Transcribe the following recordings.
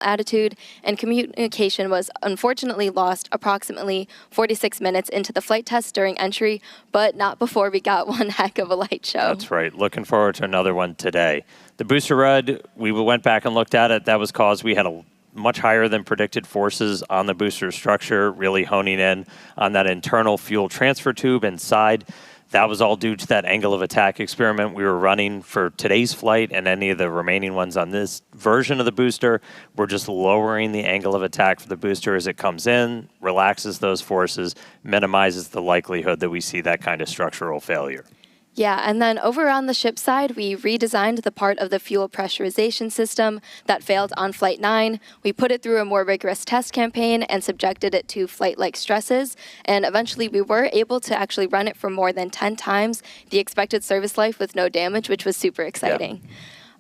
attitude, and communication was unfortunately lost approximately 46 minutes into the flight test during entry, but not before we got one heck of a light show. That's right. Looking forward to another one today. The booster rud, we went back and looked at it. That was caused we had a much higher than predicted forces on the booster structure, really honing in on that internal fuel transfer tube inside. That was all due to that angle of attack experiment we were running for today's flight and any of the remaining ones on this version of the booster. We're just lowering the angle of attack for the booster as it comes in, relaxes those forces, minimizes the likelihood that we see that kind of structural failure. Yeah, and then over on the ship side, we redesigned the part of the fuel pressurization system that failed on Flight 9. We put it through a more rigorous test campaign and subjected it to flight-like stresses, and eventually we were able to actually run it for more than 10 times the expected service life with no damage, which was super exciting. Yeah.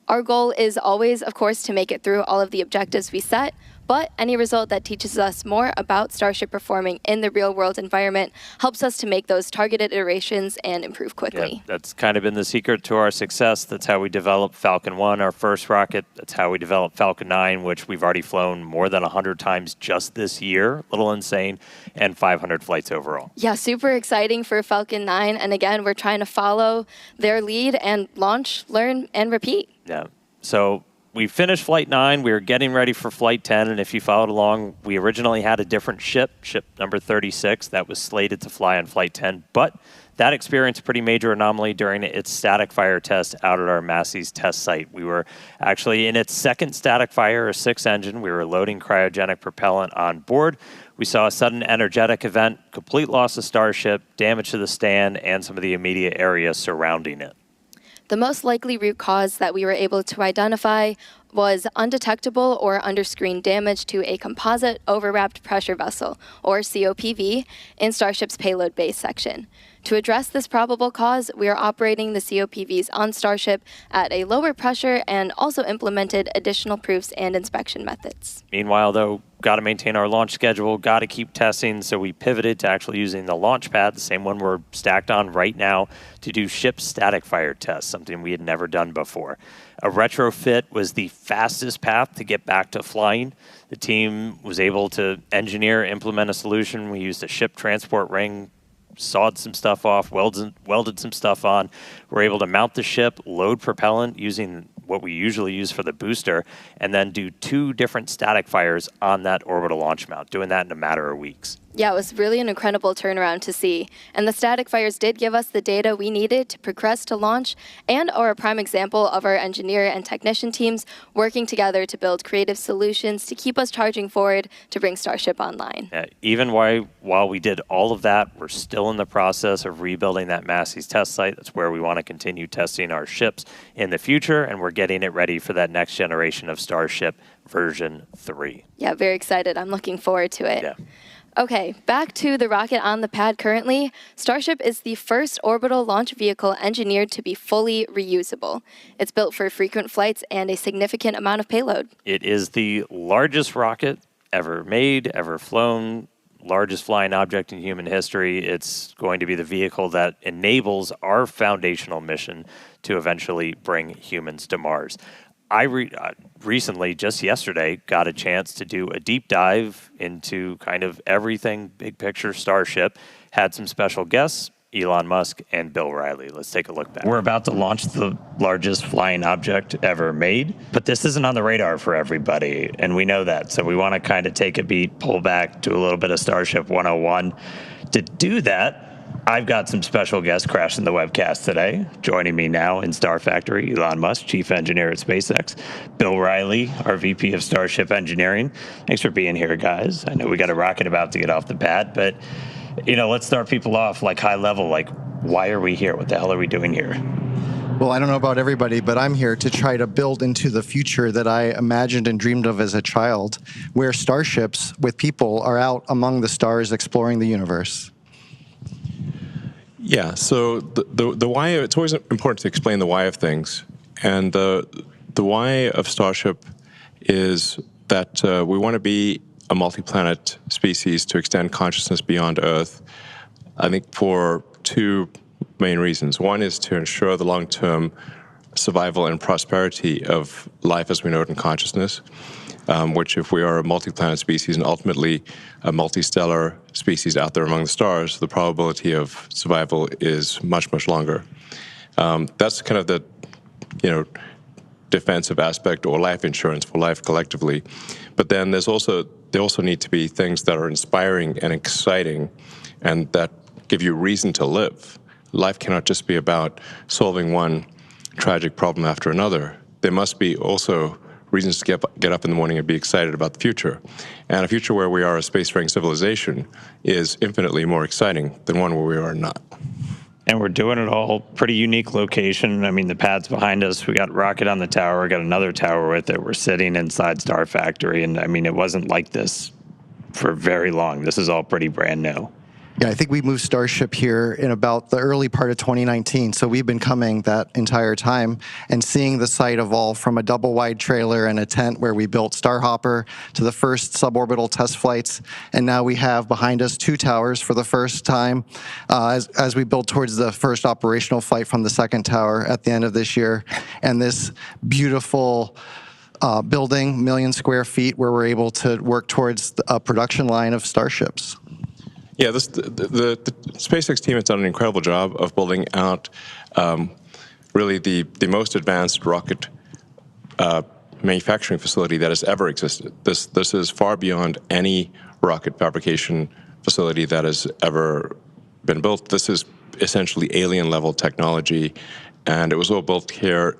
Our goal is always, of course, to make it through all of the objectives we set, but any result that teaches us more about Starship performing in the real-world environment helps us to make those targeted iterations and improve quickly. Yeah, that's kind of been the secret to our success. That's how we developed Falcon 1, our first rocket. That's how we developed Falcon 9, which we've already flown more than 100 times just this year. A little insane, and 500 flights overall. Yeah, super exciting for Falcon 9. And again, we're trying to follow their lead and launch, learn, and repeat. Yeah, so we finished Flight 9. We were getting ready for Flight 10, and if you followed along, we originally had a different ship number 36, that was slated to fly on Flight 10, but that experienced a pretty major anomaly during its static fire test out at our Massey's test site. We were actually in its second static fire, a 6 engine. We were loading cryogenic propellant on board. We saw a sudden energetic event, complete loss of Starship, damage to the stand, and some of the immediate area surrounding it. The most likely root cause that we were able to identify was undetectable or under-screen damage to a composite overwrapped pressure vessel, or COPV, in Starship's payload base section. To address this probable cause, we are operating the COPVs on Starship at a lower pressure and also implemented additional proofs and inspection methods. Meanwhile, though, got to maintain our launch schedule, got to keep testing, so we pivoted to actually using the launch pad, the same one we're stacked on right now, to do ship static fire tests, something we had never done before. A retrofit was the fastest path to get back to flying. The team was able to engineer, implement a solution. We used a ship transport ring, sawed some stuff off, welded some stuff on. We're able to mount the ship, load propellant using what we usually use for the booster, and then do 2 different static fires on that orbital launch mount, doing that in a matter of weeks. Yeah, it was really an incredible turnaround to see. And the static fires did give us the data we needed to progress to launch and are a prime example of our engineer and technician teams working together to build creative solutions to keep us charging forward to bring Starship online. Yeah, even while we did all of that, we're still in the process of rebuilding that Massey's test site. That's where we want to continue testing our ships in the future, and we're getting it ready for that next generation of Starship version 3. Yeah, very excited. I'm looking forward to it. Yeah. Okay, back to the rocket on the pad currently. Starship is the first orbital launch vehicle engineered to be fully reusable. It's built for frequent flights and a significant amount of payload. It is the largest rocket ever made, ever flown, largest flying object in human history. It's going to be the vehicle that enables our foundational mission to eventually bring humans to Mars. I recently, just yesterday, got a chance to do a deep dive into kind of everything big picture Starship. Had some special guests, Elon Musk and Bill Riley. Let's take a look back. We're about to launch the largest flying object ever made, but this isn't on the radar for everybody, and we know that. So we want to kind of take a beat, pull back, do a little bit of Starship 101. To do that, I've got some special guests crashing the webcast today. Joining me now in Star Factory, Elon Musk, Chief Engineer at SpaceX, Bill Riley, our VP of Starship Engineering. Thanks for being here, guys. I know we got a rocket about to get off the pad, but let's start people off like high level. Like, why are we here? What the hell are we doing here? Well, I don't know about everybody, but I'm here to try to build into the future that I imagined and dreamed of as a child, where starships with people are out among the stars exploring the universe. Yeah, so the why, it's always important to explain the why of things. And the why of Starship is that we want to be a multi-planet species to extend consciousness beyond Earth, I think for 2 main reasons. One is to ensure the long-term survival and prosperity of life as we know it in consciousness. which if we are a multi-planet species and ultimately a multistellar species out there among the stars, the probability of survival is much, much longer. That's kind of the, defensive aspect or life insurance for life collectively. But then there also need to be things that are inspiring and exciting and that give you reason to live. Life cannot just be about solving one tragic problem after another. There must be also reasons to get up in the morning and be excited about the future. And a future where we are a spacefaring civilization is infinitely more exciting than one where we are not. And we're doing it all pretty unique location. I mean, the pad's behind us. We got rocket on the tower. We got another tower with it. We're sitting inside Star Factory. And I mean, it wasn't like this for very long. This is all pretty brand new. Yeah, I think we moved Starship here in about the early part of 2019. So we've been coming that entire time and seeing the site evolve from a double-wide trailer and a tent where we built Starhopper to the first suborbital test flights. And now we have behind us 2 towers for the first time as we build towards the first operational flight from the second tower at the end of this year. And this beautiful building, 1,000,000 square feet, where we're able to work towards a production line of Starships. Yeah, the SpaceX team has done an incredible job of building out really the most advanced rocket manufacturing facility that has ever existed. This is far beyond any rocket fabrication facility that has ever been built. This is essentially alien-level technology, and it was all built here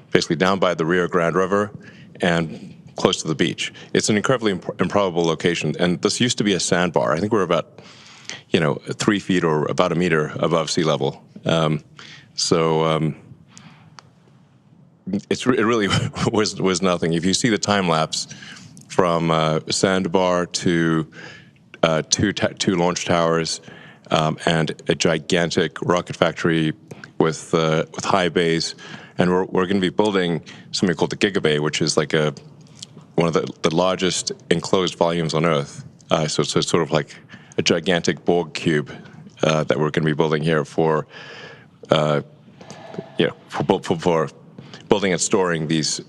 basically down by the Rio Grande River and close to the beach. It's an incredibly improbable location, and this used to be a sandbar. I think we're about, 3 feet or about 1 meter above sea level. It really was nothing. If you see the time lapse from sandbar to two launch towers and a gigantic rocket factory with high bays, and we're going to be building something called the Gigabay, which is like one of the largest enclosed volumes on Earth. So it's sort of like a gigantic Borg cube that we're going to be building here for building and storing these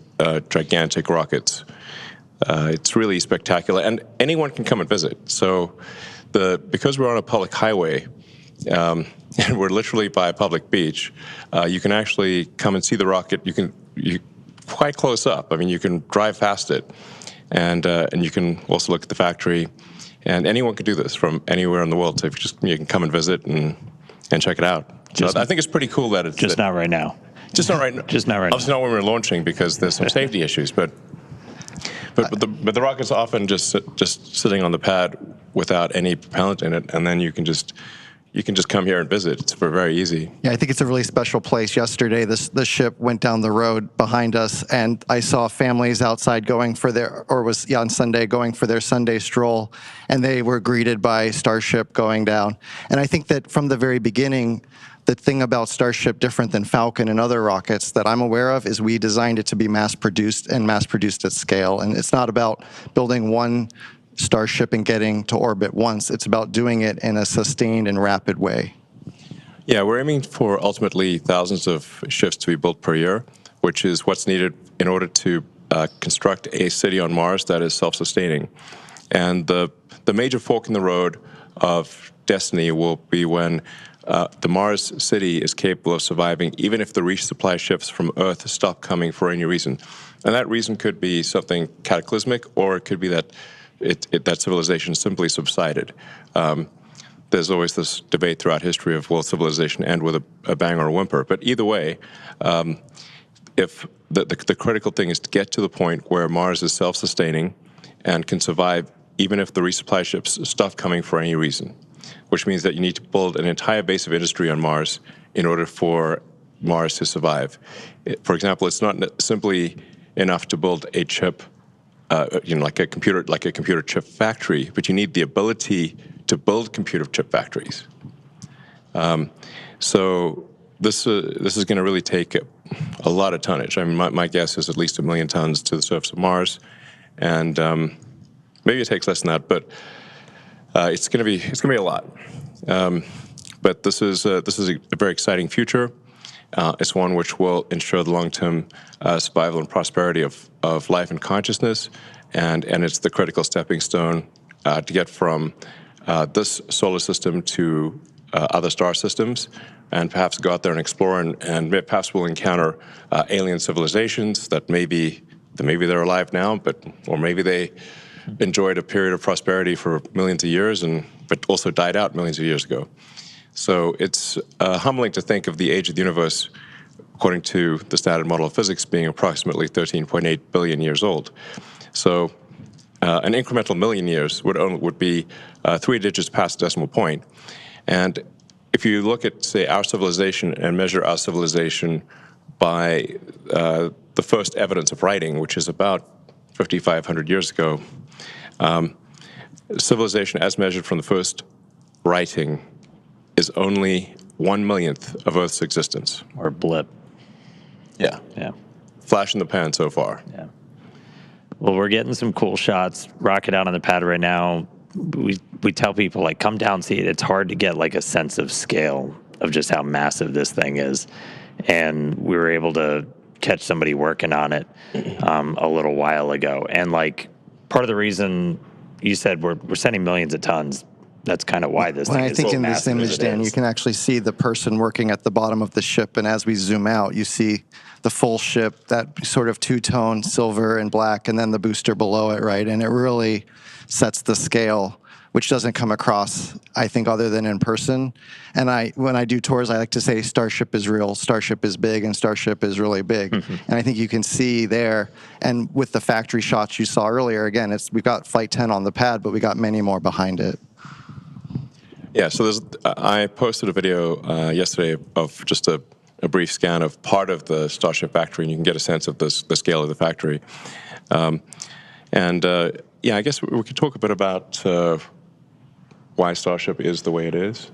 gigantic rockets. It's really spectacular, and anyone can come and visit. So because we're on a public highway, and we're literally by a public beach, you can actually come and see the rocket. You quite close up. I mean, you can drive past it, and you can also look at the factory. And anyone can do this from anywhere in the world. So if you can come and visit and check it out. So I think it's pretty cool that it's just not right now. Just not right now. Just not right now. Obviously not when we're launching because there's some safety issues. But the rocket's often just sitting on the pad without any propellant in it, and then you can just come here and visit. It's very easy. Yeah, I think it's a really special place. Yesterday, the ship went down the road behind us, and I saw families outside on Sunday going for their Sunday stroll, and they were greeted by Starship going down. And I think that from the very beginning, the thing about Starship, different than Falcon and other rockets that I'm aware of, is we designed it to be mass-produced and mass-produced at scale. And it's not about building one Starship and getting to orbit once. It's about doing it in a sustained and rapid way. Yeah, we're aiming for ultimately thousands of ships to be built per year, which is what's needed in order to construct a city on Mars that is self-sustaining. And the major fork in the road of destiny will be when the Mars city is capable of surviving, even if the resupply ships from Earth stop coming for any reason. And that reason could be something cataclysmic, or it could be that that civilization simply subsided. There's always this debate throughout history of will civilization end with a bang or a whimper. But either way, if the critical thing is to get to the point where Mars is self-sustaining and can survive even if the resupply ships stop coming for any reason, which means that you need to build an entire base of industry on Mars in order for Mars to survive. For example, it's not simply enough to build a chip, like a computer chip factory, but you need the ability to build computer chip factories. So this is going to really take a lot of tonnage. I mean, my guess is at least 1 million tons to the surface of Mars, and maybe it takes less than that, but it's going to be a lot. But this is a very exciting future, It's one which will ensure the long-term survival and prosperity of life and consciousness, and it's the critical stepping stone to get from this solar system to other star systems, and perhaps go out there and explore, and perhaps we'll encounter alien civilizations that maybe they're alive now, or maybe they enjoyed a period of prosperity for millions of years, but also died out millions of years ago. So it's humbling to think of the age of the universe, according to the standard model of physics, being approximately 13.8 billion years old. So an incremental million years would be 3 digits past the decimal point. And if you look at, say, our civilization and measure our civilization by the first evidence of writing, which is about 5,500 years ago, civilization as measured from the first writing is only 1/1,000,000th of Earth's existence. Or blip. Yeah. Yeah. Flash in the pan so far. Yeah. Well, we're getting some cool shots. Rocket out on the pad right now. We tell people, like, come down, see it. It's hard to get, like, a sense of scale of just how massive this thing is. And we were able to catch somebody working on it a little while ago. And, like, part of the reason you said we're sending millions of tons, that's kind of why this When thing I is think so in this massive as image, it Dan, you is. can actually see the person working at the bottom of the ship, and as we zoom out, you see the full ship, that sort of two-tone silver and black, and then the booster below it, right? And it really sets the scale, which doesn't come across, I think, other than in person. And when I do tours, I like to say Starship is real, Starship is big, and Starship is really big. And I think you can see there, and with the factory shots you saw earlier, again, we've got Flight 10 on the pad, but we got many more behind it. Yeah, so I posted a video yesterday of just a brief scan of part of the Starship factory, and you can get a sense of the scale of the factory. Yeah, I guess we could talk a bit about why Starship is the way it is.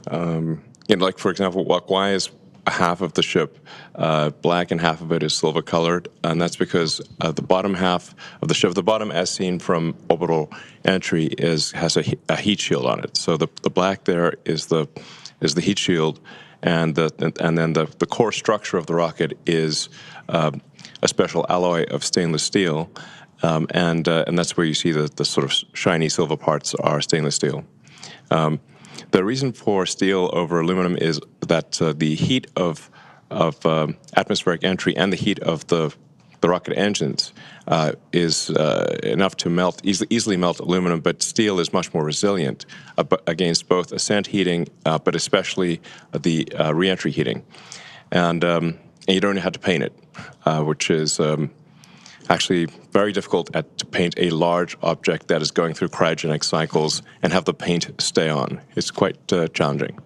Like, for example, why is half of the ship black and half of it is silver colored? And that's because the bottom half of the ship, the bottom as seen from orbital entry, has a heat shield on it. So the black there is the heat shield, and then the core structure of the rocket is a special alloy of stainless steel, and that's where you see the sort of shiny silver parts are stainless steel. The reason for steel over aluminum is that the heat of atmospheric entry and the heat of the rocket engines is enough to easily melt aluminum, but steel is much more resilient against both ascent heating, but especially the reentry heating. And you don't have to paint it, which is actually very difficult to paint a large object that is going through cryogenic cycles and have the paint stay on. It's quite challenging.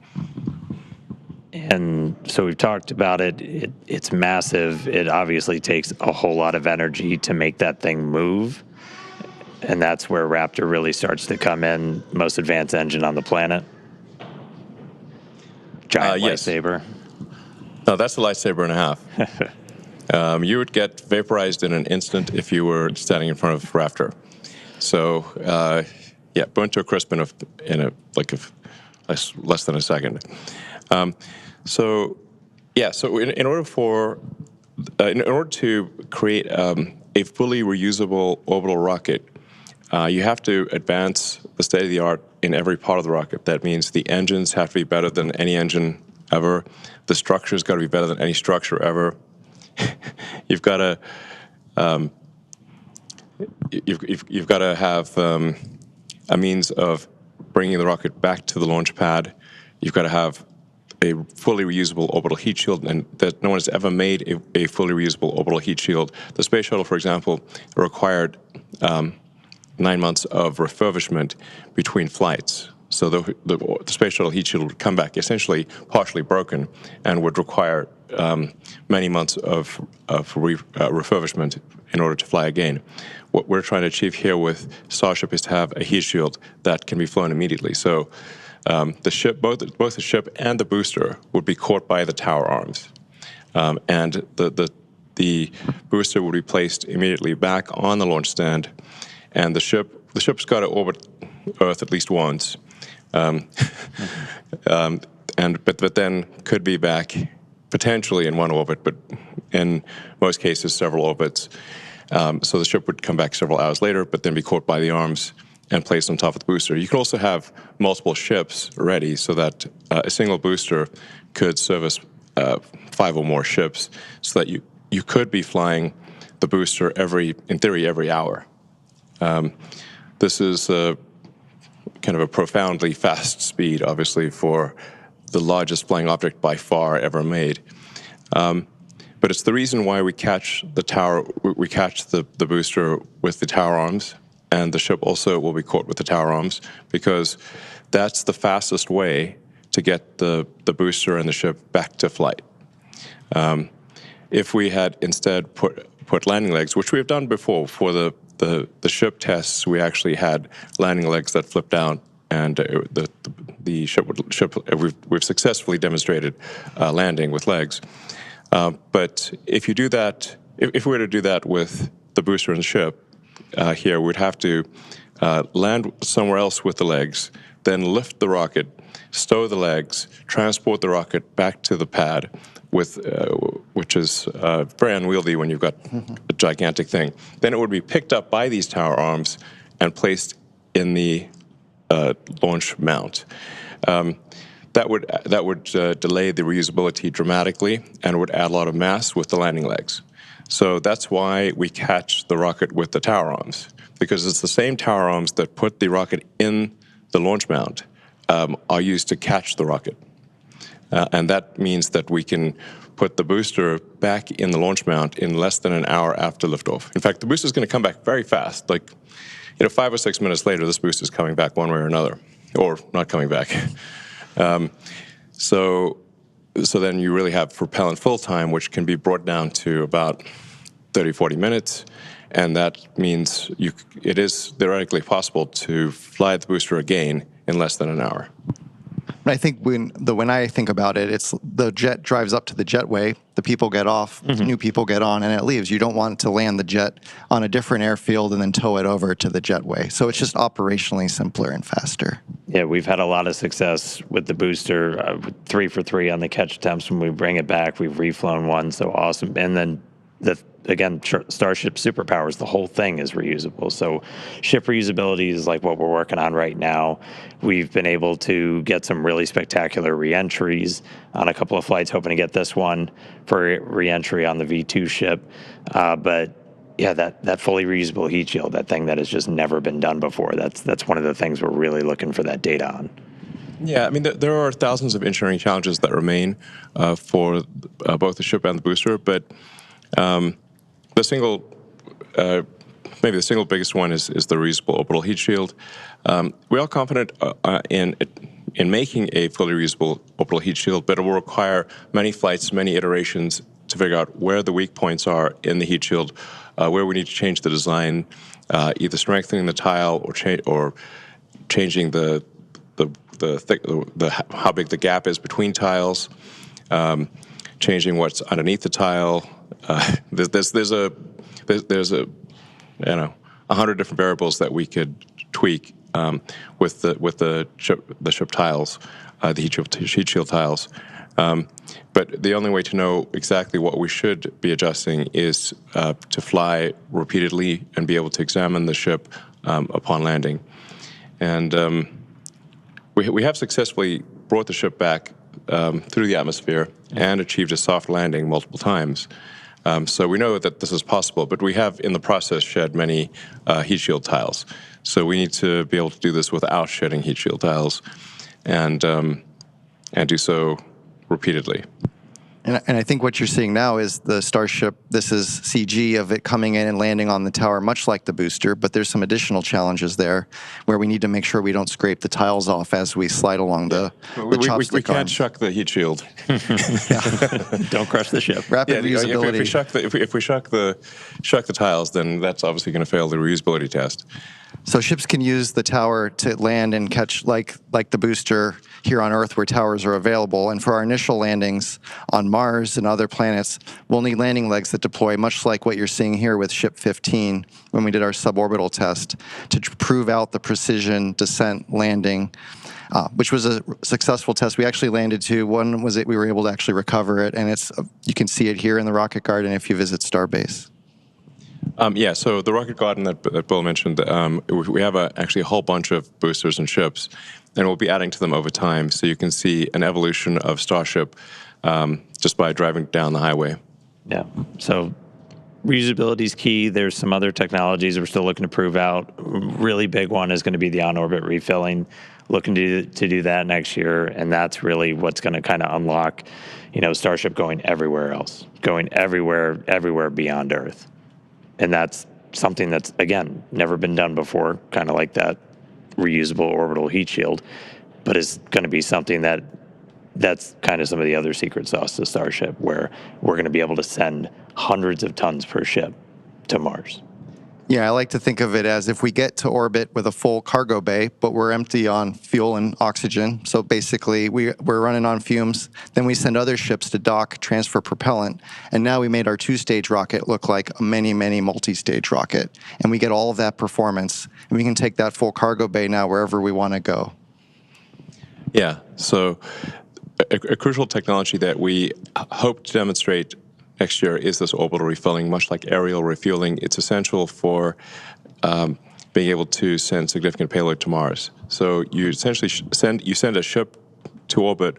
And so we've talked about it. It's massive. It obviously takes a whole lot of energy to make that thing move. And that's where Raptor really starts to come in. Most advanced engine on the planet. Giant Yes. lightsaber. No, that's a lightsaber and a half. You would get vaporized in an instant if you were standing in front of Raptor. So, yeah, burnt to a crisp in less than a second. So in order to create a fully reusable orbital rocket, you have to advance the state of the art in every part of the rocket. That means the engines have to be better than any engine ever. The structure's got to be better than any structure ever. You've got to have a means of bringing the rocket back to the launch pad. You've got to have a fully reusable orbital heat shield, and that no one has ever made a fully reusable orbital heat shield. The space shuttle, for example, required 9 months of refurbishment between flights. So the space shuttle heat shield would come back essentially partially broken and would require many months of refurbishment in order to fly again. What we're trying to achieve here with Starship is to have a heat shield that can be flown immediately. So the ship, both the ship and the booster, would be caught by the tower arms, and the booster would be placed immediately back on the launch stand, and the ship's got to orbit Earth at least once, but then could be back potentially in one orbit, but in most cases several orbits. So the ship would come back several hours later, but then be caught by the arms and placed on top of the booster. You can also have multiple ships ready so that a single booster could service 5 or more ships, so that you could be flying the booster in theory, every hour. This is kind of a profoundly fast speed, obviously, for the largest flying object by far ever made. But it's the reason why we catch the booster with the tower arms, and the ship also will be caught with the tower arms, because that's the fastest way to get the booster and the ship back to flight. If we had instead put landing legs, which we have done before for the ship tests, we actually had landing legs that flipped down, and the ship we've successfully demonstrated landing with legs. But if you do that, if we were to do that with the booster and the ship, here we'd have to land somewhere else with the legs, then lift the rocket, stow the legs, transport the rocket back to the pad, which is very unwieldy when you've got a gigantic thing. Then it would be picked up by these tower arms and placed in the launch mount. That would delay the reusability dramatically and would add a lot of mass with the landing legs. So that's why we catch the rocket with the tower arms, because it's the same tower arms that put the rocket in the launch mount are used to catch the rocket. And that means that we can put the booster back in the launch mount in less than an hour after liftoff. In fact, the booster is going to come back very fast. 5 or 6 minutes later, this booster is coming back one way or another, or not coming back. So then you really have propellant fill time, which can be brought down to about 30, 40 minutes. And that means it is theoretically possible to fly the booster again in less than an hour. I think when I think about it, it's the jet drives up to the jetway, the people get off, new people get on, and it leaves. You don't want to land the jet on a different airfield and then tow it over to the jetway. So it's just operationally simpler and faster. Yeah, we've had a lot of success with the booster, 3 for 3 on the catch attempts. When we bring it back, we've reflown one, so awesome. And then again, Starship superpowers, the whole thing is reusable. So ship reusability is like what we're working on right now. We've been able to get some really spectacular reentries on a couple of flights, hoping to get this one for reentry on the V2 ship. But yeah, that fully reusable heat shield, that thing that has just never been done before, that's one of the things we're really looking for that data on. Yeah, I mean, there are thousands of engineering challenges that remain for both the ship and the booster, but maybe the single biggest one is the reusable orbital heat shield. We are confident in making a fully reusable orbital heat shield, but it will require many flights, many iterations to figure out where the weak points are in the heat shield, where we need to change the design, either strengthening the tile or changing how big the gap is between tiles, changing what's underneath the tile. There's 100 different variables that we could tweak with the ship tiles, the heat shield tiles. But the only way to know exactly what we should be adjusting is to fly repeatedly and be able to examine the ship upon landing. And we have successfully brought the ship back through the atmosphere and achieved a soft landing multiple times. So we know that this is possible, but we have in the process shed many heat shield tiles. So we need to be able to do this without shedding heat shield tiles and do so repeatedly. And I think what you're seeing now is the Starship, this is CG of it coming in and landing on the tower, much like the booster, but there's some additional challenges there where we need to make sure we don't scrape the tiles off as we slide along the chopstick We can't arms. shuck the heat shield. Don't crush the ship. Rapid reusability. If we shuck the tiles, then that's obviously going to fail the reusability test. So ships can use the tower to land and catch, like the booster here on Earth where towers are available. And for our initial landings on Mars and other planets, we'll need landing legs that deploy much like what you're seeing here with Ship 15 when we did our suborbital test to prove out the precision descent landing, which was a successful test. We actually landed two. One was we were able to actually recover it, and you can see it here in the rocket garden if you visit Starbase. Yeah, so the rocket garden that Bill mentioned, we have actually a whole bunch of boosters and ships, and we'll be adding to them over time. So you can see an evolution of Starship just by driving down the highway. Yeah. So reusability is key. There's some other technologies we're still looking to prove out. Really big one is going to be the on-orbit refilling. Looking to do that next year, and that's really what's going to kind of unlock, Starship going everywhere else, going everywhere beyond Earth. And that's something that's, again, never been done before, kind of like that reusable orbital heat shield, but it's going to be something that's kind of some of the other secret sauce to Starship, where we're going to be able to send hundreds of tons per ship to Mars. Yeah, I like to think of it as if we get to orbit with a full cargo bay, but we're empty on fuel and oxygen. So basically, we're running on fumes. Then we send other ships to dock, transfer propellant, and now we made our two-stage rocket look like a many multi-stage rocket. And we get all of that performance, and we can take that full cargo bay now wherever we want to go. Yeah, so a crucial technology that we hope to demonstrate next year is this orbital refilling, much like aerial refueling. It's essential for being able to send significant payload to Mars. So you essentially send a ship to orbit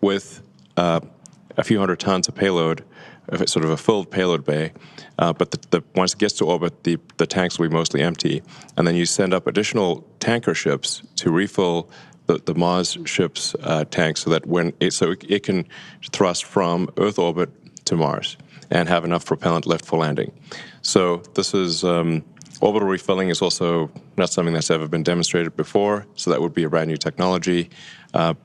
with a few hundred tons of payload, sort of a filled payload bay. But once it gets to orbit, the tanks will be mostly empty, and then you send up additional tanker ships to refill the Mars ship's tanks, so that it can thrust from Earth orbit to Mars and have enough propellant left for landing. So this is orbital refilling is also not something that's ever been demonstrated before. So that would be a brand new technology.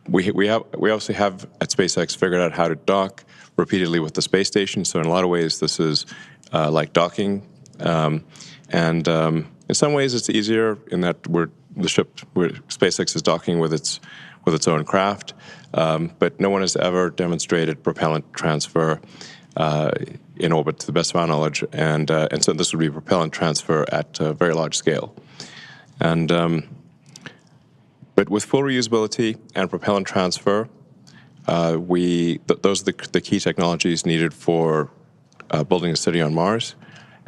We obviously have at SpaceX figured out how to dock repeatedly with the space station. So in a lot of ways, this is like docking, and in some ways it's easier in that SpaceX is docking with its own craft, but no one has ever demonstrated propellant transfer in orbit, to the best of our knowledge, and so this would be propellant transfer at a very large scale. And but with full reusability and propellant transfer, those are the key technologies needed for building a city on Mars.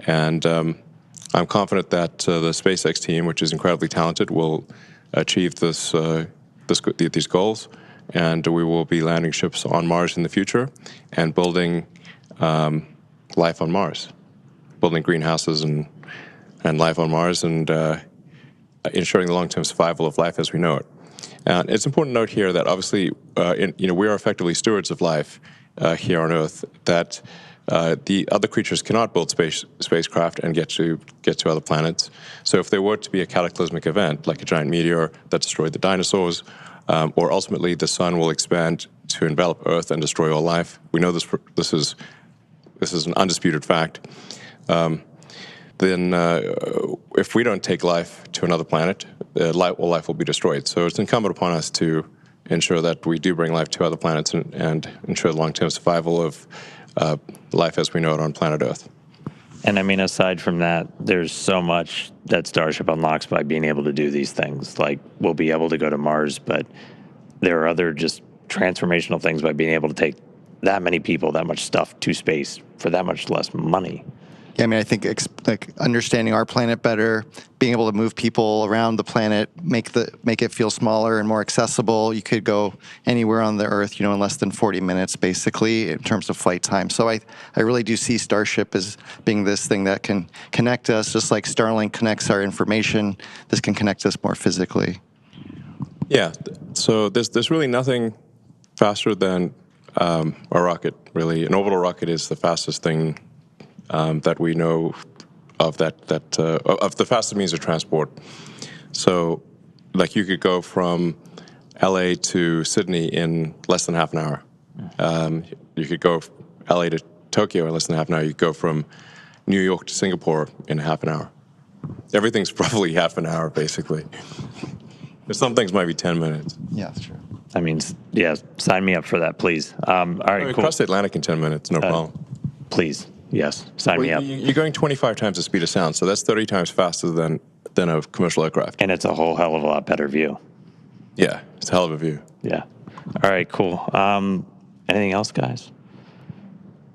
And I'm confident that the SpaceX team, which is incredibly talented, will achieve these goals, and we will be landing ships on Mars in the future and building life on Mars, building greenhouses and life on Mars, and ensuring the long-term survival of life as we know it. And it's important to note here that obviously, we are effectively stewards of life here on Earth. That the other creatures cannot build spacecraft and get to other planets. So if there were to be a cataclysmic event, like a giant meteor that destroyed the dinosaurs, or ultimately the sun will expand to envelop Earth and destroy all life, we know this is an undisputed fact. Then if we don't take life to another planet, all life will be destroyed. So it's incumbent upon us to ensure that we do bring life to other planets and ensure the long-term survival of life as we know it on planet Earth. And I mean, aside from that, there's so much that Starship unlocks by being able to do these things. Like, we'll be able to go to Mars, but there are other just transformational things by being able to take that many people, that much stuff to space for that much less money. Yeah, I mean, I think like understanding our planet better, being able to move people around the planet, make it feel smaller and more accessible. You could go anywhere on the Earth, in less than 40 minutes, basically, in terms of flight time. So I really do see Starship as being this thing that can connect us, just like Starlink connects our information. This can connect us more physically. Yeah. So there's really nothing faster than a rocket. Really, an orbital rocket is the fastest thing that we know of of the fastest means of transport. So, like, you could go from LA to Sydney in less than half an hour. You could go LA to Tokyo in less than half an hour. You could go from New York to Singapore in half an hour. Everything's probably half an hour, basically. Some things might be 10 minutes. Yeah, that's true. I mean, yeah, sign me up for that, please. All right, cool. Cross the Atlantic in 10 minutes, no problem. Please, yes, sign me up. You're going 25 times the speed of sound, so that's 30 times faster than a commercial aircraft. And it's a whole hell of a lot better view. Yeah, it's a hell of a view. Yeah. All right, cool. Anything else, guys?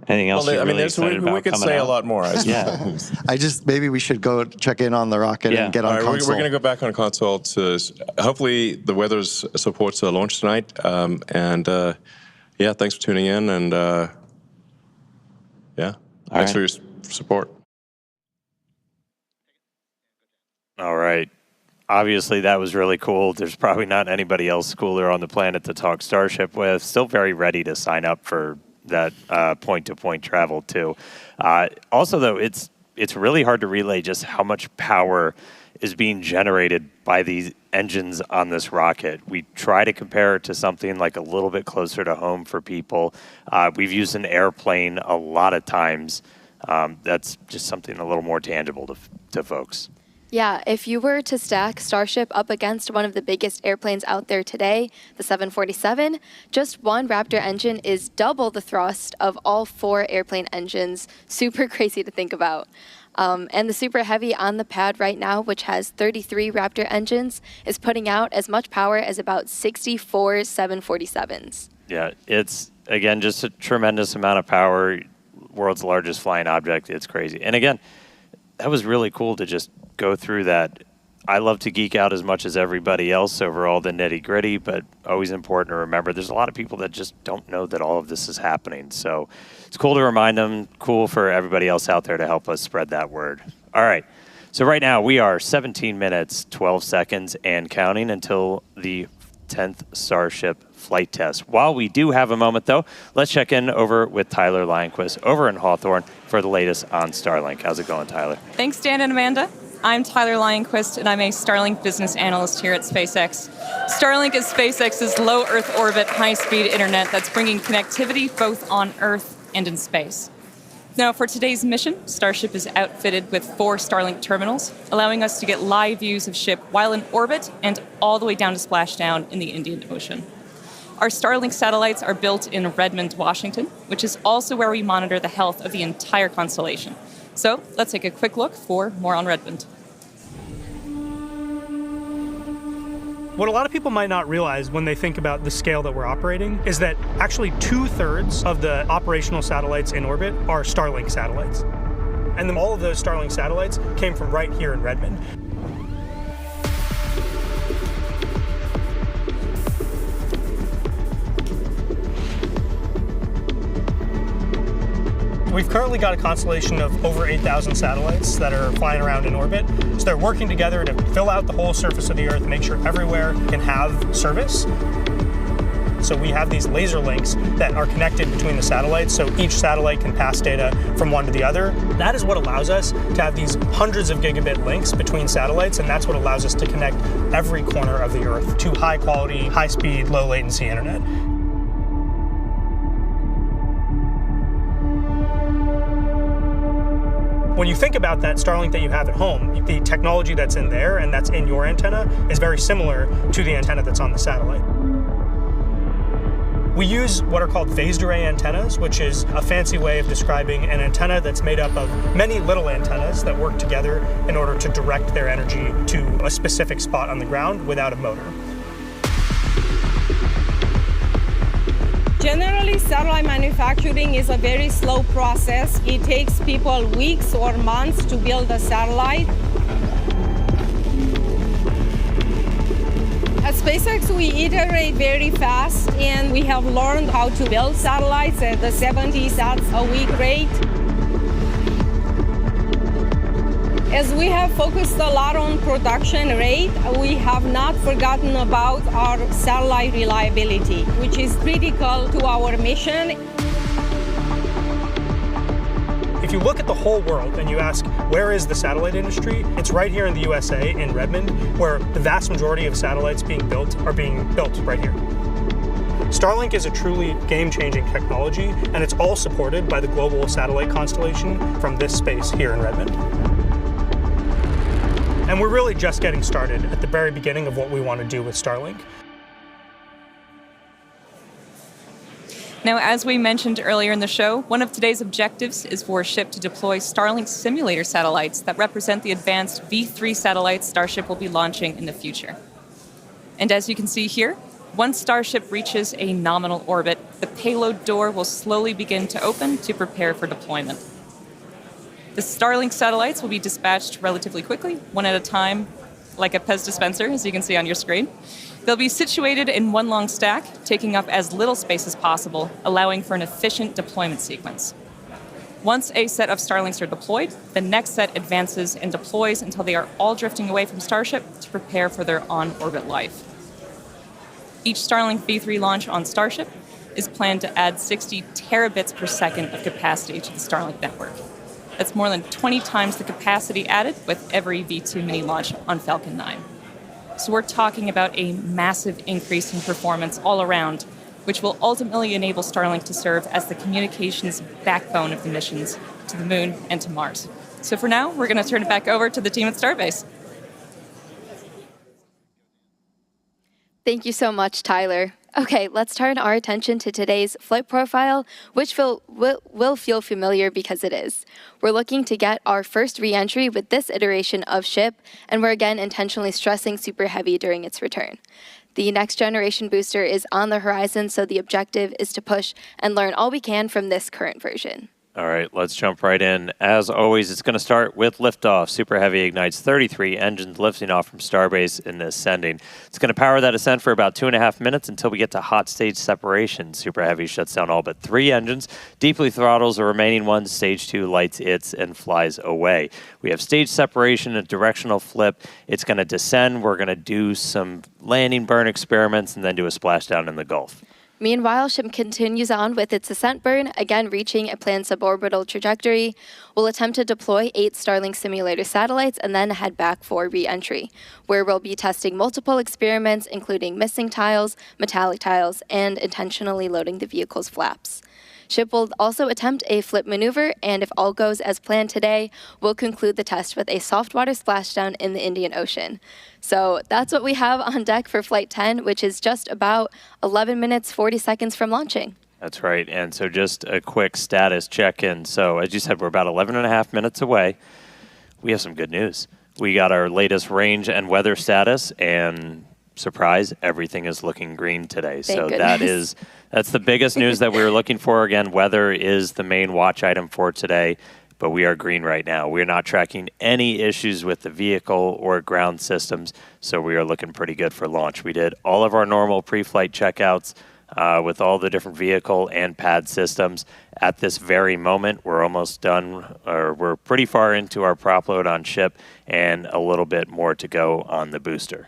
Anything else you're really excited about we could coming say out? a lot more. I Yeah. Maybe we should go check in on the rocket Yeah. and get on All right, console. we're going to go back on console. Hopefully the weather supports the launch tonight. Yeah, thanks for tuning in. And yeah, thanks for your support. All right. Obviously, that was really cool. There's probably not anybody else cooler on the planet to talk Starship with. Still very ready to sign up for that point-to-point travel, too. Also, though, it's really hard to relay just how much power is being generated by these engines on this rocket. We try to compare it to something like a little bit closer to home for people. We've used an airplane a lot of times. That's just something a little more tangible to folks. Yeah, if you were to stack Starship up against one of the biggest airplanes out there today, the 747, just one Raptor engine is double the thrust of all 4 airplane engines. Super crazy to think about. And the Super Heavy on the pad right now, which has 33 Raptor engines, is putting out as much power as about 64 747s. Yeah, it's, again, just a tremendous amount of power. World's largest flying object. It's crazy. And again, that was really cool to just go through that. I love to geek out as much as everybody else over all the nitty gritty, but always important to remember there's a lot of people that just don't know that all of this is happening. So it's cool to remind them, cool for everybody else out there to help us spread that word. All right. So right now we are 17 minutes, 12 seconds and counting until the 10th Starship flight test. While we do have a moment, though, let's check in over with Tyler Lionquist over in Hawthorne for the latest on Starlink. How's it going, Tyler? Thanks, Dan and Amanda. I'm Tyler Lionquist, and I'm a Starlink business analyst here at SpaceX. Starlink is SpaceX's low Earth orbit, high-speed internet that's bringing connectivity both on Earth and in space. Now, for today's mission, Starship is outfitted with 4 Starlink terminals, allowing us to get live views of ship while in orbit and all the way down to splashdown in the Indian Ocean. Our Starlink satellites are built in Redmond, Washington, which is also where we monitor the health of the entire constellation. So let's take a quick look for more on Redmond. What a lot of people might not realize when they think about the scale that we're operating is that actually 2/3 of the operational satellites in orbit are Starlink satellites. And then all of those Starlink satellites came from right here in Redmond. We've currently got a constellation of over 8,000 satellites that are flying around in orbit. So they're working together to fill out the whole surface of the Earth, make sure everywhere can have service. So we have these laser links that are connected between the satellites, so each satellite can pass data from one to the other. That is what allows us to have these hundreds of gigabit links between satellites, and that's what allows us to connect every corner of the Earth to high quality, high speed, low latency internet. When you think about that Starlink that you have at home, the technology that's in there and that's in your antenna is very similar to the antenna that's on the satellite. We use what are called phased array antennas, which is a fancy way of describing an antenna that's made up of many little antennas that work together in order to direct their energy to a specific spot on the ground without a motor. Generally, satellite manufacturing is a very slow process. It takes people weeks or months to build a satellite. At SpaceX, we iterate very fast, and we have learned how to build satellites at the 70 sats a week rate. As we have focused a lot on production rate, we have not forgotten about our satellite reliability, which is critical to our mission. If you look at the whole world and you ask, where is the satellite industry? It's right here in the USA, in Redmond, where the vast majority of satellites being built are being built right here. Starlink is a truly game-changing technology, and it's all supported by the global satellite constellation from this space here in Redmond. And we're really just getting started at the very beginning of what we want to do with Starlink. Now, as we mentioned earlier in the show, one of today's objectives is for SHIP to deploy Starlink simulator satellites that represent the advanced V3 satellites Starship will be launching in the future. And as you can see here, once Starship reaches a nominal orbit, the payload door will slowly begin to open to prepare for deployment. The Starlink satellites will be dispatched relatively quickly, one at a time, like a Pez dispenser, as you can see on your screen. They'll be situated in one long stack, taking up as little space as possible, allowing for an efficient deployment sequence. Once a set of Starlinks are deployed, the next set advances and deploys until they are all drifting away from Starship to prepare for their on-orbit life. Each Starlink V3 launch on Starship is planned to add 60 terabits per second of capacity to the Starlink network. That's more than 20 times the capacity added with every V2 mini launch on Falcon 9. So we're talking about a massive increase in performance all around, which will ultimately enable Starlink to serve as the communications backbone of the missions to the Moon and to Mars. So for now, we're going to turn it back over to the team at Starbase. Thank you so much, Tyler. Okay, let's turn our attention to today's flight profile, which will feel familiar because it is. We're looking to get our first re-entry with this iteration of SHIP, and we're again intentionally stressing Super Heavy during its return. The next generation booster is on the horizon, so the objective is to push and learn all we can from this current version. All right, let's jump right in. As always, it's going to start with liftoff. Super Heavy ignites 33 engines lifting off from Starbase and ascending. It's going to power that ascent for about 2.5 minutes until we get to hot stage separation. Super Heavy shuts down all but 3 engines, deeply throttles the remaining ones, stage 2 lights its, and flies away. We have stage separation, a directional flip. It's going to descend. We're going to do some landing burn experiments and then do a splashdown in the Gulf. Meanwhile, SHIP continues on with its ascent burn, again reaching a planned suborbital trajectory. We'll attempt to deploy 8 Starlink simulator satellites and then head back for re-entry, where we'll be testing multiple experiments, including missing tiles, metallic tiles, and intentionally loading the vehicle's flaps. SHIP will also attempt a flip maneuver, and if all goes as planned today, we'll conclude the test with a soft water splashdown in the Indian Ocean. So that's what we have on deck for Flight 10, which is just about 11 minutes, 40 seconds from launching. That's right. And so just a quick status check-in. So as you said, we're about 11.5 minutes away. We have some good news. We got our latest range and weather status, and surprise, everything is looking green today. Thank so goodness. that's the biggest news that we were looking for. Again, weather is the main watch item for today, but we are green right now. We're not tracking any issues with the vehicle or ground systems, so we are looking pretty good for launch. We did all of our normal pre-flight checkouts with all the different vehicle and pad systems. At this very moment, we're almost done, or we're pretty far into our prop load on SHIP, and a little bit more to go on the booster.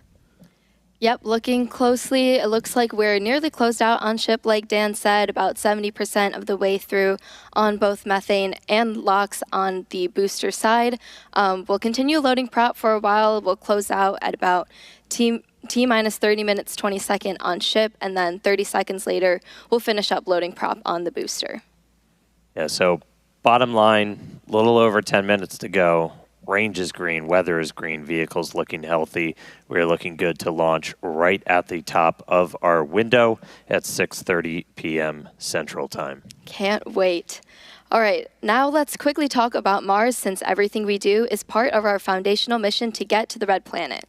Yep, looking closely, it looks like we're nearly closed out on SHIP, like Dan said, about 70% of the way through on both methane and LOX on the booster side. We'll continue loading prop for a while. We'll close out at about T-minus 30 minutes, 20 seconds on SHIP, and then 30 seconds later, we'll finish up loading prop on the booster. Yeah, so bottom line, a little over 10 minutes to go. Range is green, weather is green, vehicles looking healthy. We're looking good to launch right at the top of our window at 6:30 p.m. Central Time. Can't wait. All right, now let's quickly talk about Mars, since everything we do is part of our foundational mission to get to the Red Planet.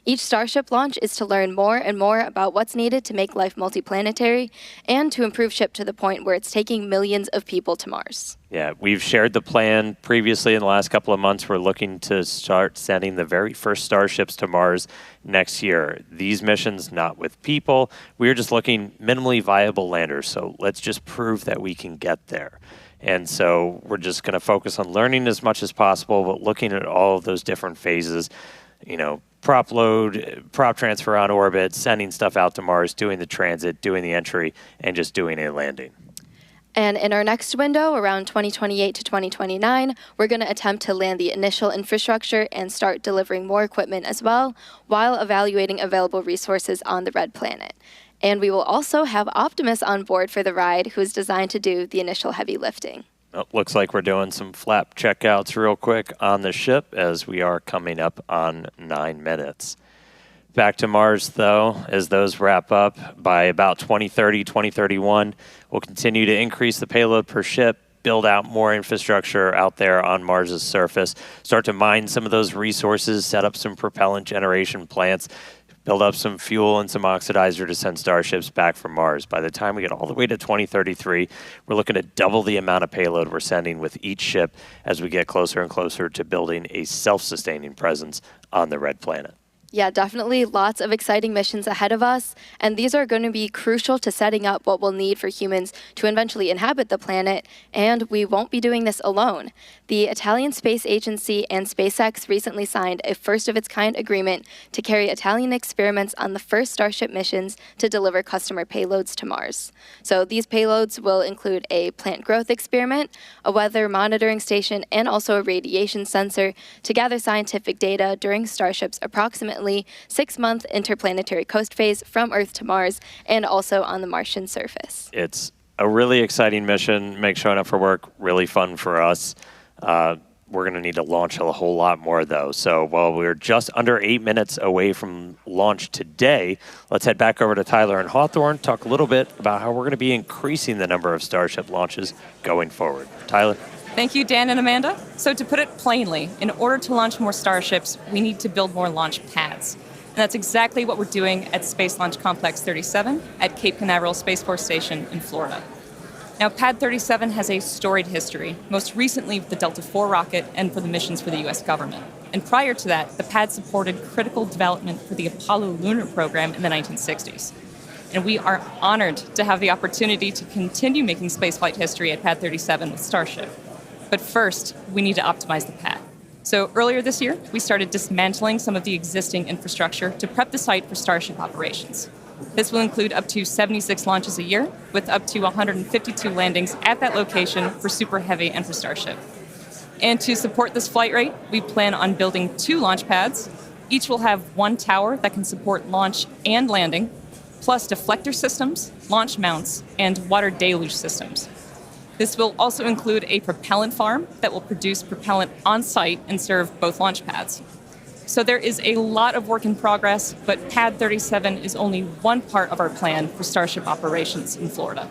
Each Starship launch is to learn more and more about what's needed to make life multiplanetary and to improve SHIP to the point where it's taking millions of people to Mars. Yeah, we've shared the plan previously in the last couple of months. We're looking to start sending the very first Starships to Mars next year. These missions, not with people. We're just looking minimally viable landers, so let's just prove that we can get there. And so we're just going to focus on learning as much as possible, but looking at all of those different phases, you know, prop load, prop transfer on orbit, sending stuff out to Mars, doing the transit, doing the entry, and just doing a landing. And in our next window, around 2028 to 2029, we're going to attempt to land the initial infrastructure and start delivering more equipment as well, while evaluating available resources on the Red Planet. And we will also have Optimus on board for the ride, who is designed to do the initial heavy lifting. Well, looks like we're doing some flap checkouts real quick on the ship as we are coming up on 9 minutes. Back to Mars, though, as those wrap up by about 2030, 2031, we'll continue to increase the payload per ship, build out more infrastructure out there on Mars's surface, start to mine some of those resources, set up some propellant generation plants, build up some fuel and some oxidizer to send starships back from Mars. By the time we get all the way to 2033, we're looking to double the amount of payload we're sending with each ship as we get closer and closer to building a self-sustaining presence on the red planet. Yeah, definitely lots of exciting missions ahead of us, and these are going to be crucial to setting up what we'll need for humans to eventually inhabit the planet, and we won't be doing this alone. The Italian Space Agency and SpaceX recently signed a first-of-its-kind agreement to carry Italian experiments on the first Starship missions to deliver customer payloads to Mars. So these payloads will include a plant growth experiment, a weather monitoring station, and also a radiation sensor to gather scientific data during Starship's approximately 6-month interplanetary coast phase from Earth to Mars and also on the Martian surface. It's a really exciting mission. Makes showing up for work really fun for us. We're going to need to launch a whole lot more, though. So while we're just under 8 minutes away from launch today, let's head back over to Tyler and Hawthorne, talk a little bit about how we're going to be increasing the number of Starship launches going forward. Tyler? Thank you, Dan and Amanda. So to put it plainly, in order to launch more Starships, we need to build more launch pads. And that's exactly what we're doing at Space Launch Complex 37 at Cape Canaveral Space Force Station in Florida. Now, Pad 37 has a storied history, most recently with the Delta IV rocket and for the missions for the U.S. government. And prior to that, the pad supported critical development for the Apollo lunar program in the 1960s. And we are honored to have the opportunity to continue making spaceflight history at Pad 37 with Starship. But first, we need to optimize the pad. So earlier this year, we started dismantling some of the existing infrastructure to prep the site for Starship operations. This will include up to 76 launches a year, with up to 152 landings at that location for Super Heavy and for Starship. And to support this flight rate, we plan on building 2 launch pads. Each will have 1 tower that can support launch and landing, plus deflector systems, launch mounts, and water deluge systems. This will also include a propellant farm that will produce propellant on-site and serve both launch pads. So there is a lot of work in progress, but Pad 37 is only one part of our plan for Starship operations in Florida.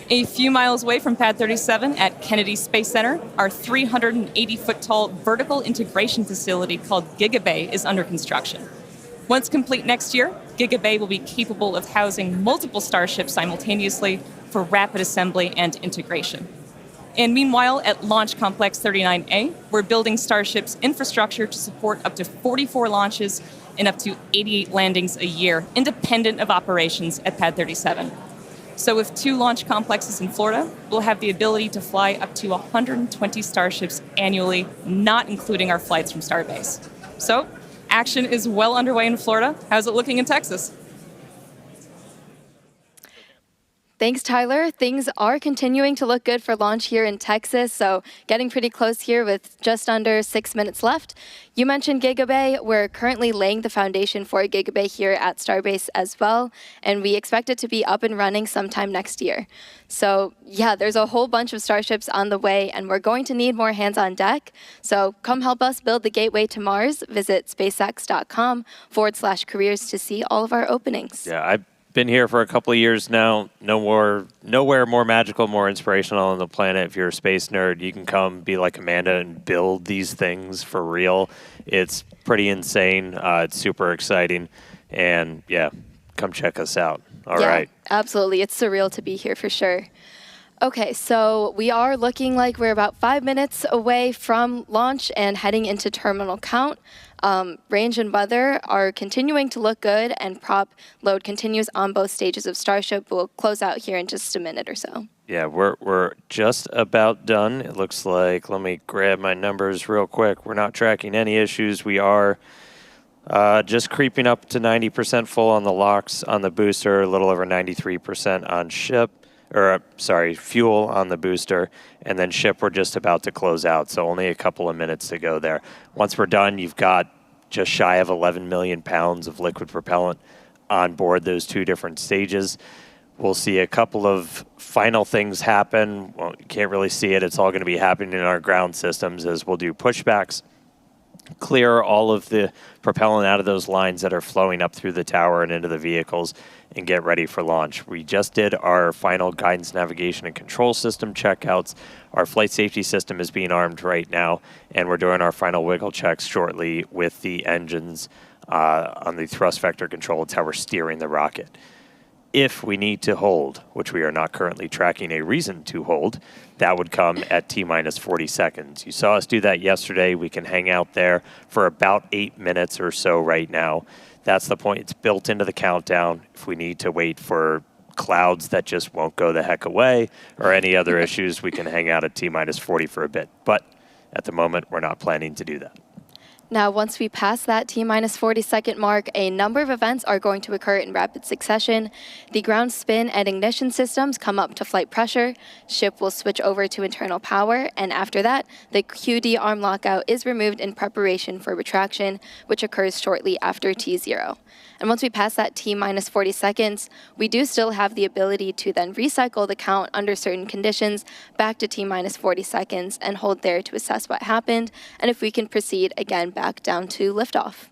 A few miles away from Pad 37 at Kennedy Space Center, our 380-foot-tall vertical integration facility called GigaBay is under construction. Once complete next year, GigaBay will be capable of housing multiple Starships simultaneously for rapid assembly and integration. And meanwhile, at Launch Complex 39A, we're building Starship's infrastructure to support up to 44 launches and up to 88 landings a year, independent of operations at Pad 37. So with 2 launch complexes in Florida, we'll have the ability to fly up to 120 Starships annually, not including our flights from Starbase. So action is well underway in Florida. How's it looking in Texas? Thanks, Tyler. Things are continuing to look good for launch here in Texas, so getting pretty close here with just under 6 minutes left. You mentioned GigaBay. We're currently laying the foundation for GigaBay here at Starbase as well, and we expect it to be up and running sometime next year. So yeah, there's a whole bunch of Starships on the way, and we're going to need more hands on deck. So come help us build the gateway to Mars. Visit spacex.com/careers to see all of our openings. Yeah, I've been here for a couple of years now. Nowhere more magical, more inspirational on the planet. If you're a space nerd, you can come be like Amanda and build these things for real. It's pretty insane. It's super exciting. And yeah, come check us out. All right. Absolutely. It's surreal to be here for sure. Okay, so we are looking like we're about 5 minutes away from launch and heading into terminal count. Range and weather are continuing to look good, and prop load continues on both stages of Starship. We'll close out here in just a minute or so. Yeah, we're just about done. It looks like, let me grab my numbers real quick. We're not tracking any issues. We are just creeping up to 90% full on the LOX on the booster, a little over 93% on ship. Fuel on the booster, and then ship we're just about to close out, so only a couple of minutes to go there. Once we're done, you've got just shy of 11 million pounds of liquid propellant on board those 2 different stages. We'll see a couple of final things happen. Well, you can't really see it. It's all going to be happening in our ground systems as we'll do pushbacks, clear all of the propellant out of those lines that are flowing up through the tower and into the vehicles, and get ready for launch. We just did our final guidance, navigation, and control system checkouts. Our flight safety system is being armed right now, and we're doing our final wiggle checks shortly with the engines on the thrust vector control. It's how we're steering the rocket. If we need to hold, which we are not currently tracking a reason to hold, that would come at T-minus 40 seconds. You saw us do that yesterday. We can hang out there for about 8 minutes or so right now. That's the point. It's built into the countdown. If we need to wait for clouds that just won't go the heck away or any other issues, we can hang out at T-minus 40 for a bit. But at the moment, we're not planning to do that. Now, once we pass that T-minus 40-second mark, a number of events are going to occur in rapid succession. The ground spin and ignition systems come up to flight pressure, ship will switch over to internal power, and after that, the QD arm lockout is removed in preparation for retraction, which occurs shortly after T0. And once we pass that T-minus 40 seconds, we do still have the ability to then recycle the count under certain conditions back to T-minus 40 seconds and hold there to assess what happened, and if we can proceed again back down to liftoff.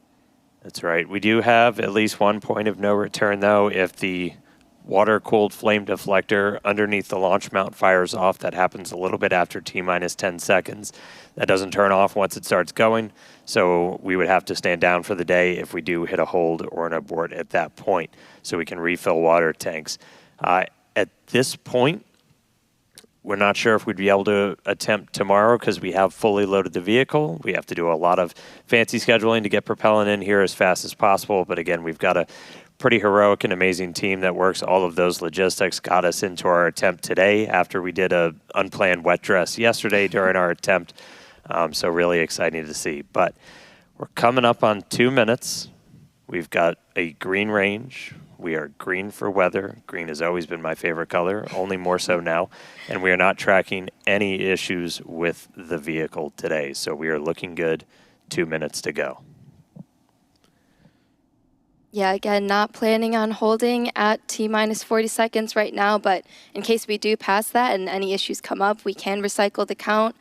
That's right. We do have at least one point of no return, though. If the water-cooled flame deflector underneath the launch mount fires off, that happens a little bit after T-minus 10 seconds. That doesn't turn off once it starts going, so we would have to stand down for the day if we do hit a hold or an abort at that point, so we can refill water tanks. At this point, we're not sure if we'd be able to attempt tomorrow because we have fully loaded the vehicle. We have to do a lot of fancy scheduling to get propellant in here as fast as possible, but again, we've got a pretty heroic and amazing team that works all of those logistics, got us into our attempt today after we did a unplanned wet dress yesterday during our attempt. So really exciting to see. But we're coming up on 2 minutes. We've got a green range. We are green for weather. Green has always been my favorite color, only more so now. And we are not tracking any issues with the vehicle today. So we are looking good. 2 minutes to go. Yeah, again, not planning on holding at T-minus 40 seconds right now, but in case we do pass that and any issues come up, we can recycle the count.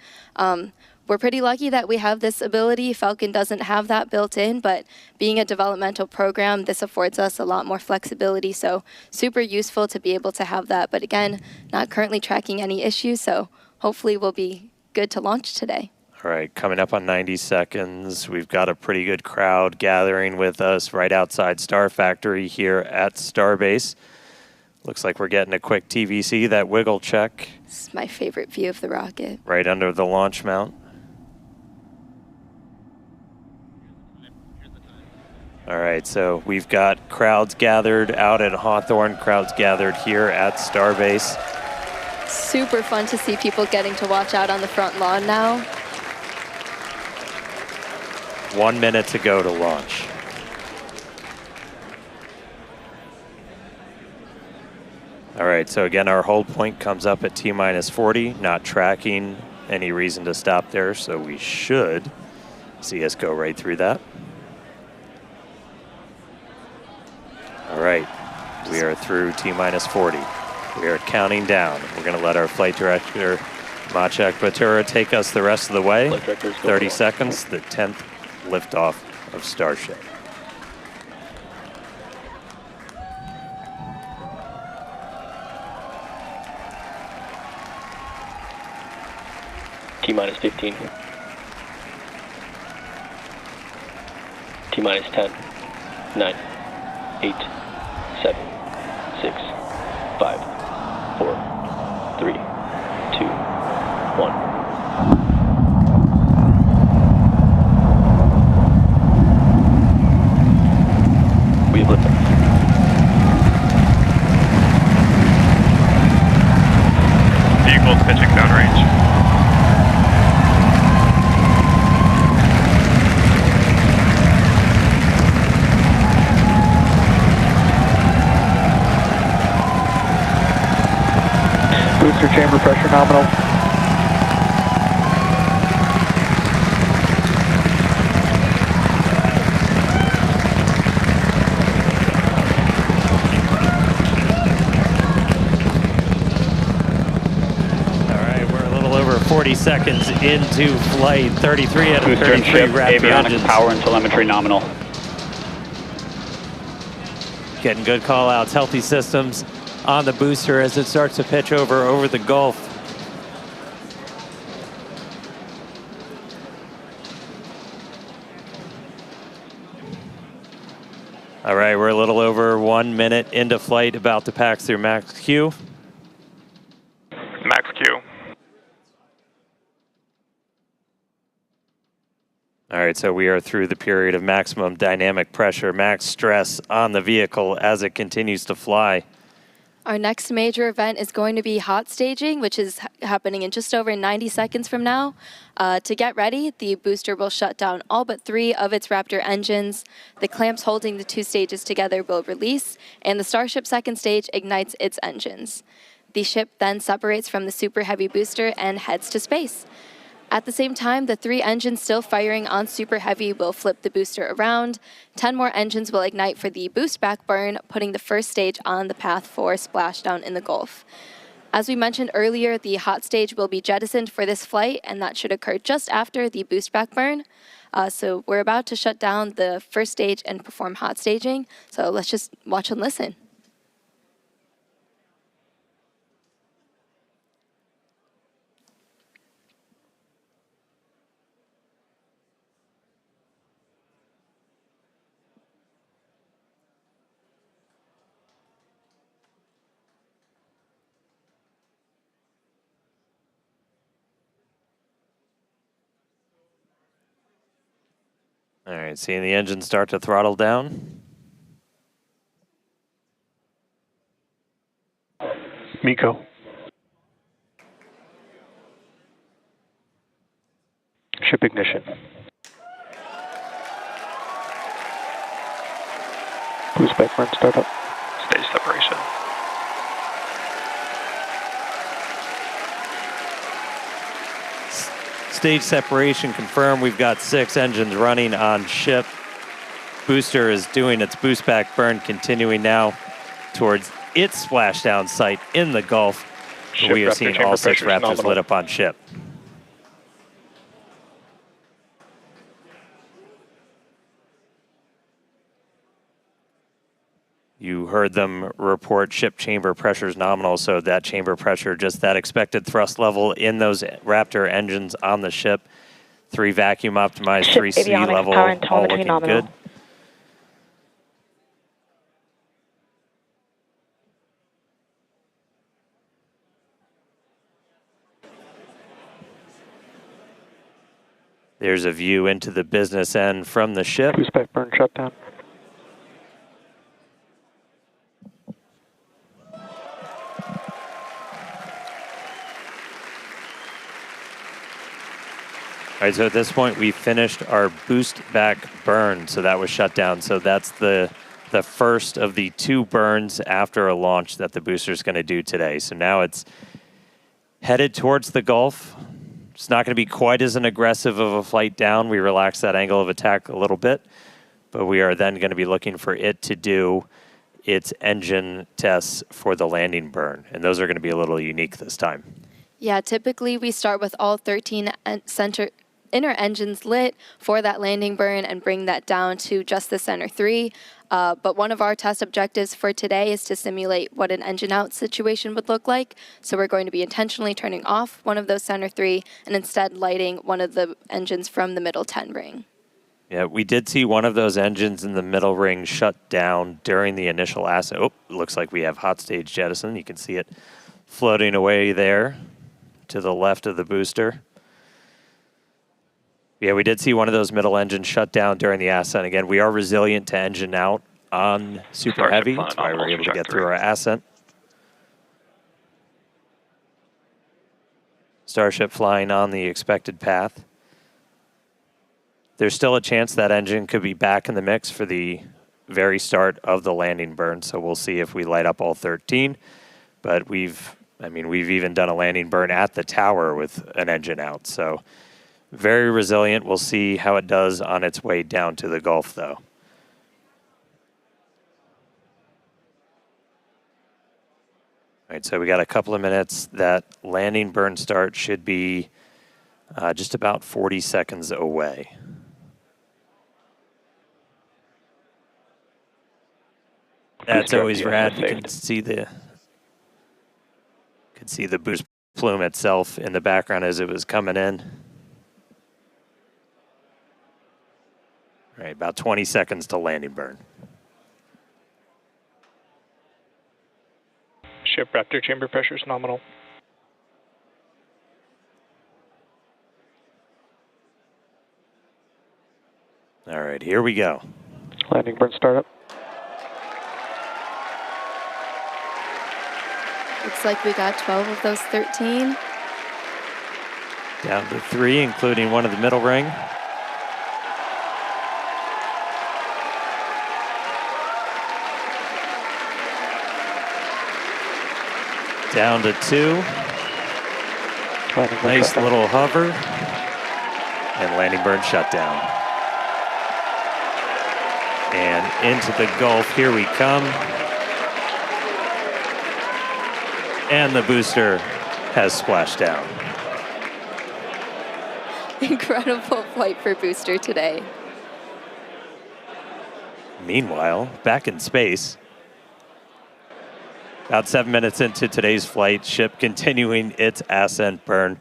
We're pretty lucky that we have this ability. Falcon doesn't have that built in, but being a developmental program, this affords us a lot more flexibility, so super useful to be able to have that. But again, not currently tracking any issues, so hopefully we'll be good to launch today. All right, coming up on 90 seconds, we've got a pretty good crowd gathering with us right outside Star Factory here at Starbase. Looks like we're getting a quick TVC, that wiggle check. This is my favorite view of the rocket. Right under the launch mount. All right, so we've got crowds gathered out at Hawthorne, crowds gathered here at Starbase. Super fun to see people getting to watch out on the front lawn now. 1 minute to go to launch. All right, so again, our hold point comes up at T-minus 40, not tracking any reason to stop there, so we should see us go right through that. All right, we are through T-minus 40. We are counting down. We're going to let our flight director, Maciek Batura, take us the rest of the way. 30 seconds, the 10th liftoff of Starship. T-minus 15. T-minus 10, 9, 8, 7, 6, 5, 4, 3, 2, 1. We have liftoff. Vehicle pitching downrange. Booster chamber pressure nominal. 40 seconds into flight. 33 out of Booster and 33 ship, Raptor avionics, engines. power and telemetry nominal. Getting good call outs, healthy systems on the booster as it starts to pitch over the Gulf. All right, we're a little over 1 minute into flight, about to pass through max Q. Max Q. All right, so we are through the period of maximum dynamic pressure, max stress on the vehicle as it continues to fly. Our next major event is going to be hot staging, which is happening in just over 90 seconds from now. To get ready, the booster will shut down all but 3 of its Raptor engines. The clamps holding the 2 stages together will release, and the Starship second stage ignites its engines. The ship then separates from the Super Heavy booster and heads to space. At the same time, the 3 engines still firing on Super Heavy will flip the booster around. 10 more engines will ignite for the boost back burn, putting the first stage on the path for splashdown in the Gulf. As we mentioned earlier, the hot stage will be jettisoned for this flight, and that should occur just after the boost back burn. So we're about to shut down the first stage and perform hot staging. So let's just watch and listen. All right, seeing the engine start to throttle down. MECO. Ship ignition. Boost back burn startup. Stage separation. Stage separation confirmed. We've got 6 engines running on ship. Booster is doing its boost back burn, continuing now towards its splashdown site in the Gulf. Ship We are Raptor seeing chamber all 6 pressure is Raptors nominal. lit up on ship. You heard them report ship chamber pressures nominal, so that chamber pressure, just that expected thrust level in those Raptor engines on the ship. 3 vacuum optimized, Ship 3 sea avionics, level, power and all telemetry looking nominal. good. There's a view into the business end from the ship. Boost back burn shutdown. All right, so at this point, we finished our boost back burn, so that was shut down. So that's the first of the 2 burns after a launch that the booster is going to do today. So now it's headed towards the Gulf. It's not going to be quite as an aggressive of a flight down. We relaxed that angle of attack a little bit, but we are then going to be looking for it to do its engine tests for the landing burn, and those are going to be a little unique this time. Yeah, typically we start with all 13 inner engines lit for that landing burn and bring that down to just the center 3. But one of our test objectives for today is to simulate what an engine out situation would look like. So we're going to be intentionally turning off one of those center 3 and instead lighting one of the engines from the middle 10 ring. Yeah, we did see one of those engines in the middle ring shut down during the initial ascent. Oh, looks like we have hot stage jettison. You can see it floating away there to the left of the booster. Yeah, we did see one of those middle engines shut down during the ascent. Again, we are resilient to engine out on Super Starship Heavy. Flight That's why we're nominal able to get trajectory. through our ascent. Starship flying on the expected path. There's still a chance that engine could be back in the mix for the very start of the landing burn, so we'll see if we light up all 13. But we've even done a landing burn at the tower with an engine out, so very resilient. We'll see how it does on its way down to the Gulf, though. All right, so we got a couple of minutes. That landing burn start should be just about 40 seconds away. That's always rad. You can see the boost plume itself in the background as it was coming in. All right, about 20 seconds to landing burn. Ship Raptor chamber pressure is nominal. All right, here we go. Landing burn startup. Looks like we got 12 of those 13. Down to 3, including one of the middle ring. Down to 2. Nice little hover. And landing burn shutdown. And into the Gulf, here we come. And the booster has splashed down. Incredible flight for booster today. Meanwhile, back in space, about 7 minutes into today's flight, ship continuing its ascent burn.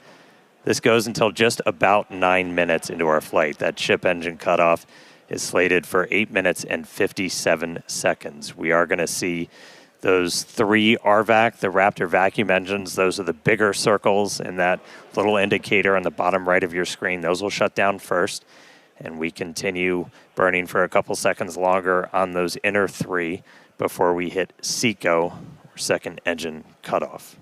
This goes until just about 9 minutes into our flight. That ship engine cutoff is slated for 8 minutes and 57 seconds. We are going to see those 3 RVAC, the Raptor vacuum engines. Those are the bigger circles and that little indicator on the bottom right of your screen. Those will shut down first, and we continue burning for a couple seconds longer on those inner 3 before we hit SECO, or second engine cutoff.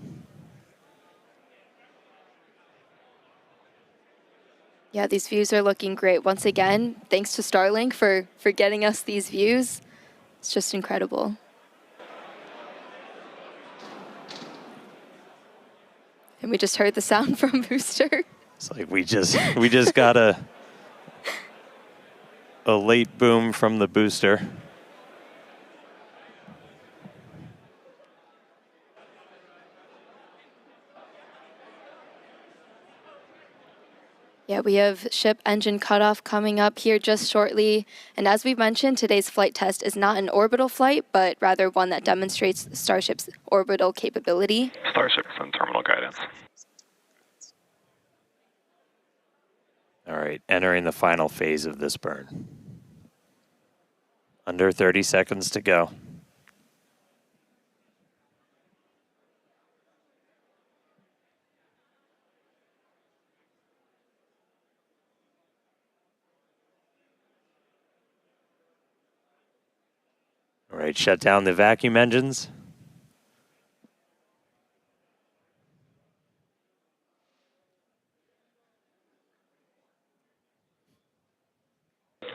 Yeah, these views are looking great. Once again, thanks to Starlink for getting us these views. It's just incredible. And we just heard the sound from booster. It's like we just got a late boom from the booster. Yeah, we have ship engine cutoff coming up here just shortly. And as we mentioned, today's flight test is not an orbital flight, but rather one that demonstrates Starship's orbital capability. Starship from terminal guidance. All right, entering the final phase of this burn. Under 30 seconds to go. All right, shut down the vacuum engines.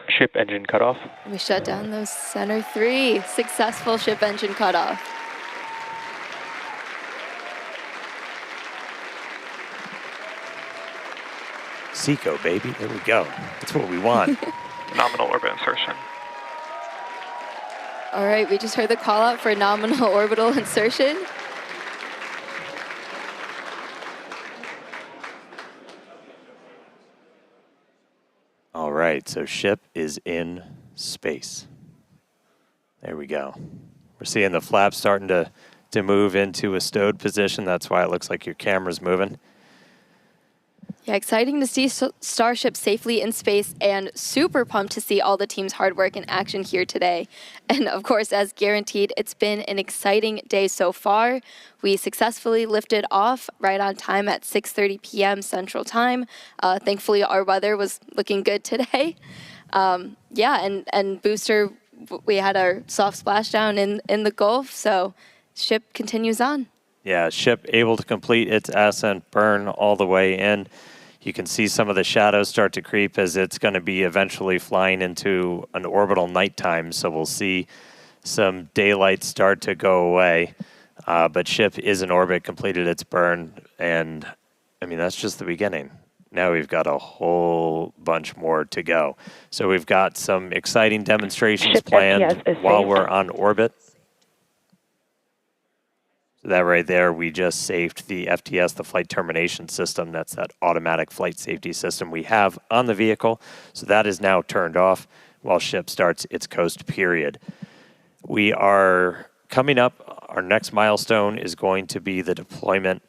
Ship engine cutoff. We shut down those center 3. Successful ship engine cutoff. SECO, baby. There we go. That's what we want. Nominal orbit insertion. All right, we just heard the call out for nominal orbital insertion. All right, so ship is in space. There we go. We're seeing the flaps starting to move into a stowed position. That's why it looks like your camera's moving. Yeah, exciting to see Starship safely in space and super pumped to see all the team's hard work in action here today. And of course, as guaranteed, it's been an exciting day so far. We successfully lifted off right on time at 6:30 p.m. Central Time. Thankfully, our weather was looking good today. And booster, we had our soft splashdown in the Gulf, so ship continues on. Yeah, ship able to complete its ascent burn all the way in. You can see some of the shadows start to creep as it's going to be eventually flying into an orbital nighttime. So we'll see some daylight start to go away. But ship is in orbit, completed its burn. And, I mean, that's just the beginning. Now we've got a whole bunch more to go. So we've got some exciting demonstrations planned while we're on orbit. So that right there, we just saved the FTS, the flight termination system. That's that automatic flight safety system we have on the vehicle. So that is now turned off while ship starts its coast period. We are coming up, our next milestone is going to be the deployment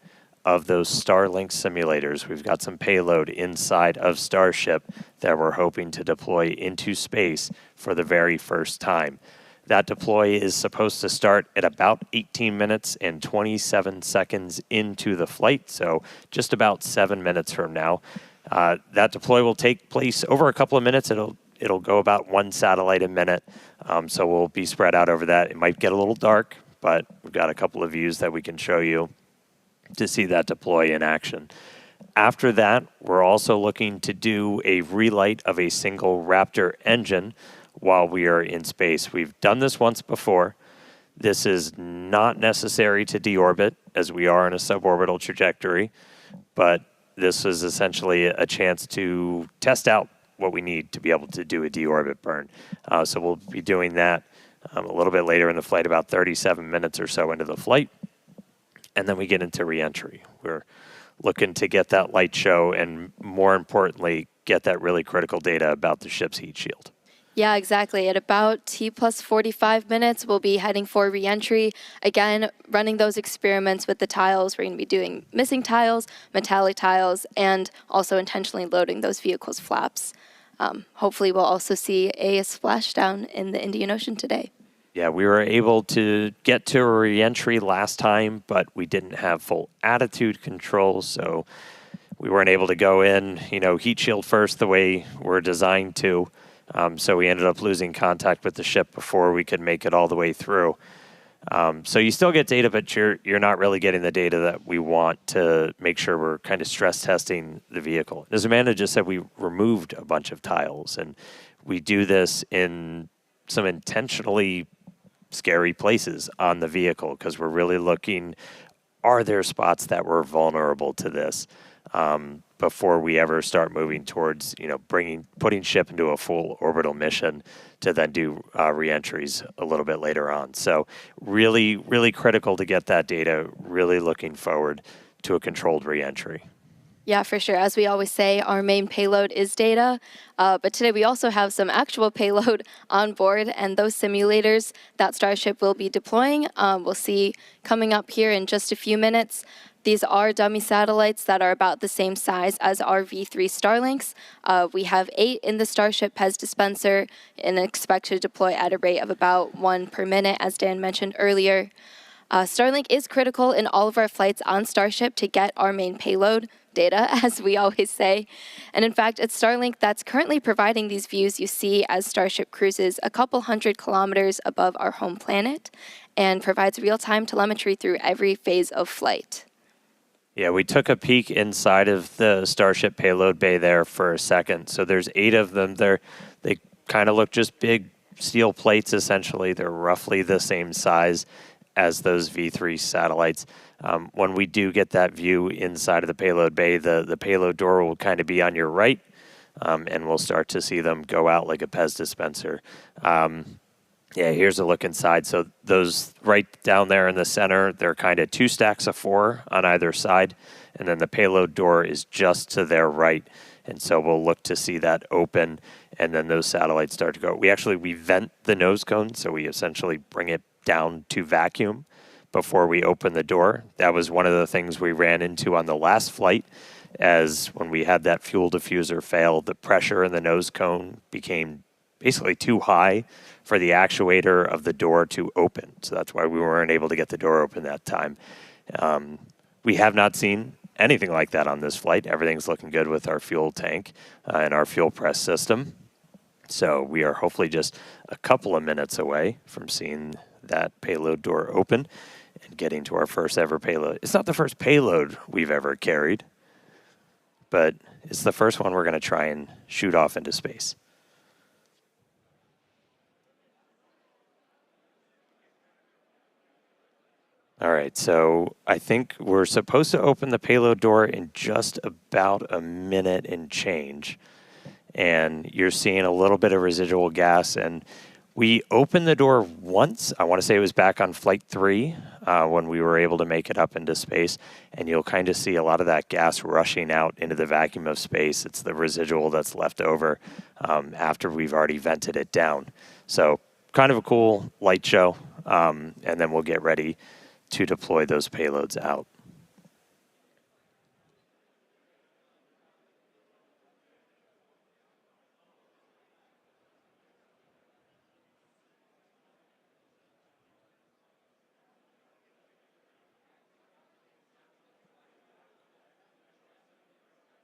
of those Starlink simulators. We've got some payload inside of Starship that we're hoping to deploy into space for the very first time. That deploy is supposed to start at about 18 minutes and 27 seconds into the flight, so just about 7 minutes from now. That deploy will take place over a couple of minutes. It'll go about one satellite a minute, so we'll be spread out over that. It might get a little dark, but we've got a couple of views that we can show you to see that deploy in action. After that, we're also looking to do a relight of a single Raptor engine while we are in space. We've done this once before. This is not necessary to deorbit, as we are in a suborbital trajectory, but this is essentially a chance to test out what we need to be able to do a deorbit burn. So we'll be doing that a little bit later in the flight, about 37 minutes or so into the flight. And then we get into reentry. We're looking to get that light show and, more importantly, get that really critical data about the ship's heat shield. Yeah, exactly. At about T plus 45 minutes, we'll be heading for reentry. Again, running those experiments with the tiles. We're going to be doing missing tiles, metallic tiles, and also intentionally loading those vehicles' flaps. Hopefully, we'll also see a splashdown in the Indian Ocean today. Yeah, we were able to get to a reentry last time, but we didn't have full attitude control, so we weren't able to go in, heat shield first the way we're designed to. So we ended up losing contact with the ship before we could make it all the way through. So you still get data, but you're not really getting the data that we want to make sure we're kind of stress testing the vehicle. As Amanda just said, we removed a bunch of tiles, and we do this in some intentionally scary places on the vehicle because we're really looking, are there spots that were vulnerable to this before we ever start moving towards, putting ship into a full orbital mission to then do reentries a little bit later on. So really, really critical to get that data, really looking forward to a controlled reentry. Yeah, for sure. As we always say, our main payload is data, but today we also have some actual payload on board, and those simulators that Starship will be deploying, we'll see coming up here in just a few minutes. These are dummy satellites that are about the same size as our V3 Starlinks. We have 8 in the Starship PEZ dispenser and expect to deploy at a rate of about 1 per minute, as Dan mentioned earlier. Starlink is critical in all of our flights on Starship to get our main payload data, as we always say. And in fact, it's Starlink that's currently providing these views you see as Starship cruises a couple hundred kilometers above our home planet and provides real-time telemetry through every phase of flight. Yeah, we took a peek inside of the Starship payload bay there for a second. So there's 8 of them there. They kind of look just big steel plates, essentially. They're roughly the same size as those V3 satellites. When we do get that view inside of the payload bay, the payload door will kind of be on your right, and we'll start to see them go out like a PEZ dispenser. Yeah, here's a look inside. So those right down there in the center, they're kind of 2 stacks of 4 on either side, and then the payload door is just to their right. And so we'll look to see that open, and then those satellites start to go. We vent the nose cone, so we essentially bring it down to vacuum before we open the door. That was one of the things we ran into on the last flight, as when we had that fuel diffuser fail, the pressure in the nose cone became basically too high for the actuator of the door to open. So that's why we weren't able to get the door open that time. We have not seen anything like that on this flight. Everything's looking good with our fuel tank and our fuel press system. So we are hopefully just a couple of minutes away from seeing that payload door open and getting to our first ever payload. It's not the first payload we've ever carried, but it's the first one we're going to try and shoot off into space. All right, so I think we're supposed to open the payload door in just about a minute and change. And you're seeing a little bit of residual gas, and We opened the door once. I want to say it was back on Flight 3 when we were able to make it up into space. And you'll kind of see a lot of that gas rushing out into the vacuum of space. It's the residual that's left over after we've already vented it down. So kind of a cool light show. And then we'll get ready to deploy those payloads out.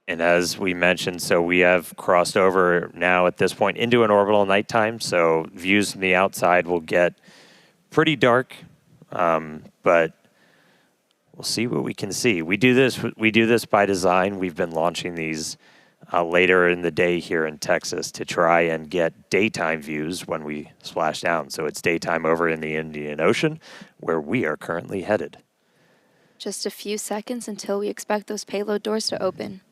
And as we mentioned, so we have crossed over now at this point into an orbital nighttime. So views from the outside will get pretty dark, but we'll see what we can see. We do this by design. We've been launching these later in the day here in Texas to try and get daytime views when we splash down. So it's daytime over in the Indian Ocean, where we are currently headed. Just a few seconds until we expect those payload doors to open.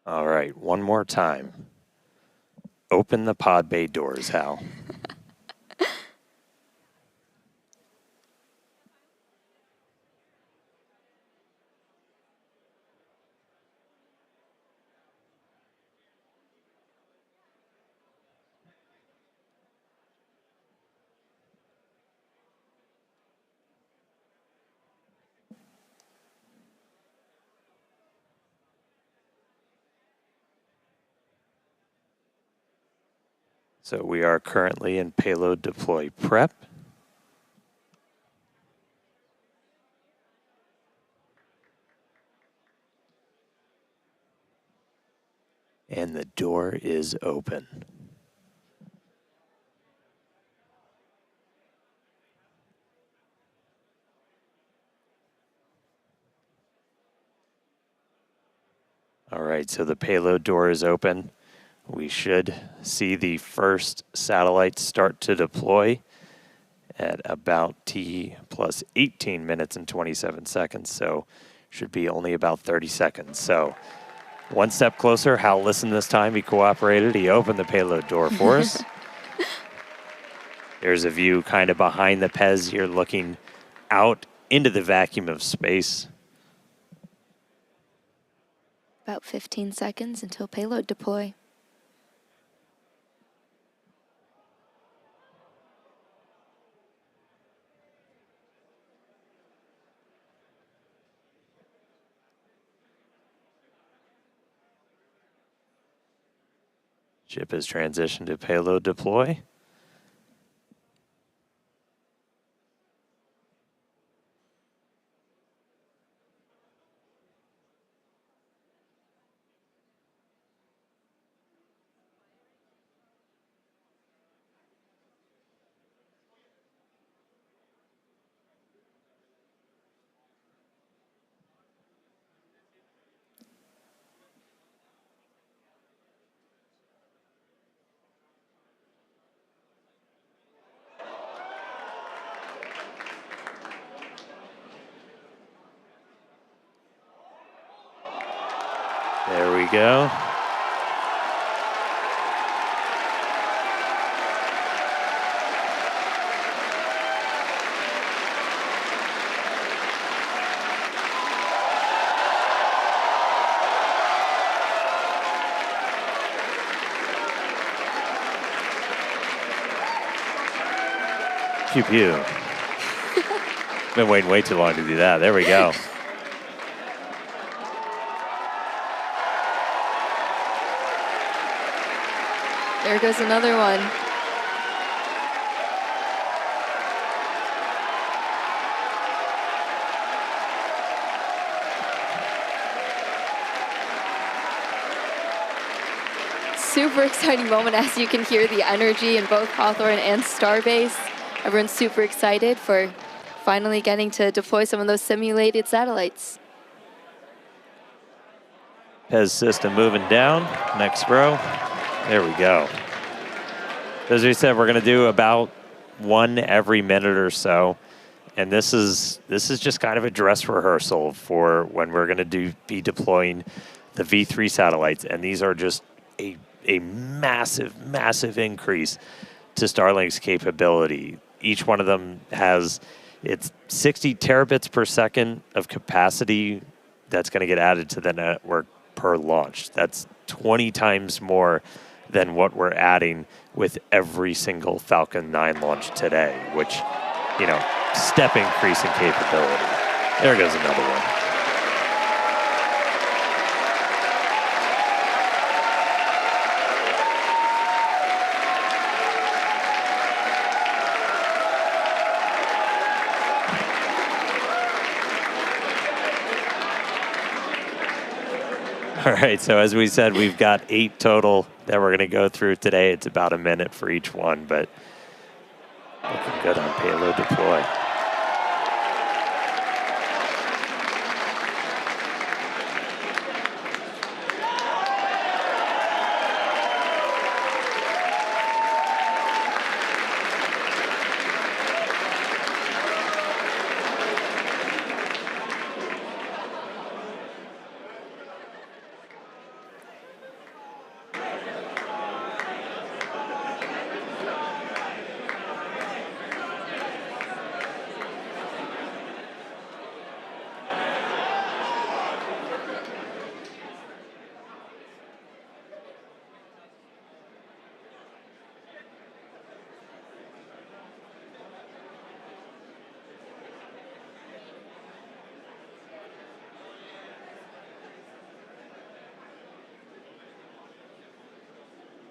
All right, one more time. Open the pod bay doors, Hal. So we are currently in payload deploy prep. And the door is open. All right, so the payload door is open. We should see the first satellites start to deploy at about T plus 18 minutes and 27 seconds. So should be only about 30 seconds. So one step closer. Hal listened this time. He cooperated. He opened the payload door for us. There's a view kind of behind the Pez here looking out into the vacuum of space. About 15 seconds until payload deploy. Ship has transitioned to payload deploy. There we go. Pew pew. Been waiting way too long to do that. There we go. There goes another one. Super exciting moment, as you can hear the energy in both Hawthorne and Starbase. Everyone's super excited for finally getting to deploy some of those simulated satellites. Pez system moving down. Next row. There we go. As we said, we're going to do about one every minute or so. And this is just kind of a dress rehearsal for when we're going to be deploying the V3 satellites, and these are just a massive, massive increase to Starlink's capability. Each one of them has it's 60 terabits per second of capacity that's going to get added to the network per launch. That's 20 times more than what we're adding with every single Falcon 9 launch today, which, you know, step increase in capability. There goes another one. All right, so as we said, we've got 8 total that we're going to go through today. It's about a minute for each one, but looking good on payload deploy.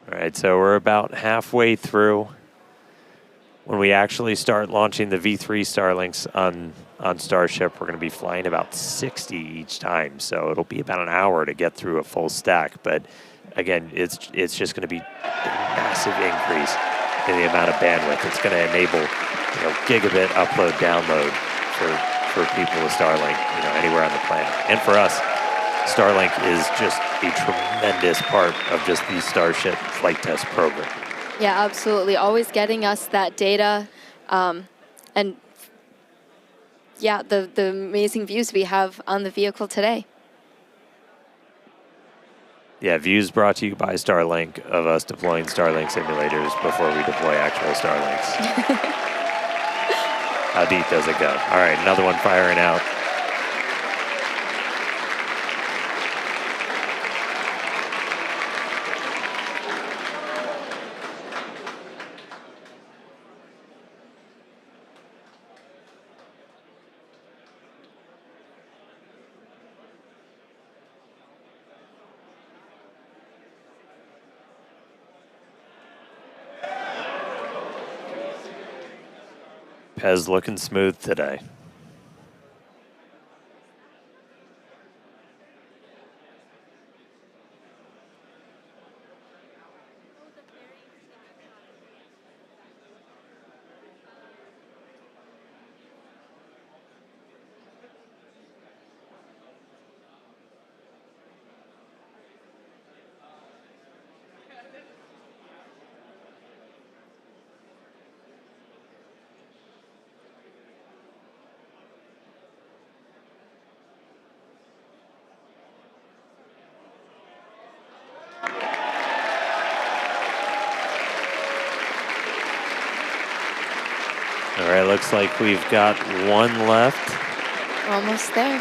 All right, so we're about halfway through. When we actually start launching the V3 Starlinks on Starship, we're going to be flying about 60 each time. So it'll be about an hour to get through a full stack. But again, it's just going to be a massive increase in the amount of bandwidth. It's going to enable, you know, gigabit upload download for people with Starlink, you know, anywhere on the planet. And for us, Starlink is just a tremendous part of just the Starship flight test program. Yeah, absolutely. Always getting us that data, and yeah, the amazing views we have on the vehicle today. Yeah, views brought to you by Starlink of us deploying Starlink simulators before we deploy actual Starlinks. How deep does it go? All right, another one firing out. Pez looking smooth today. All right, looks like we've got one left. Almost there.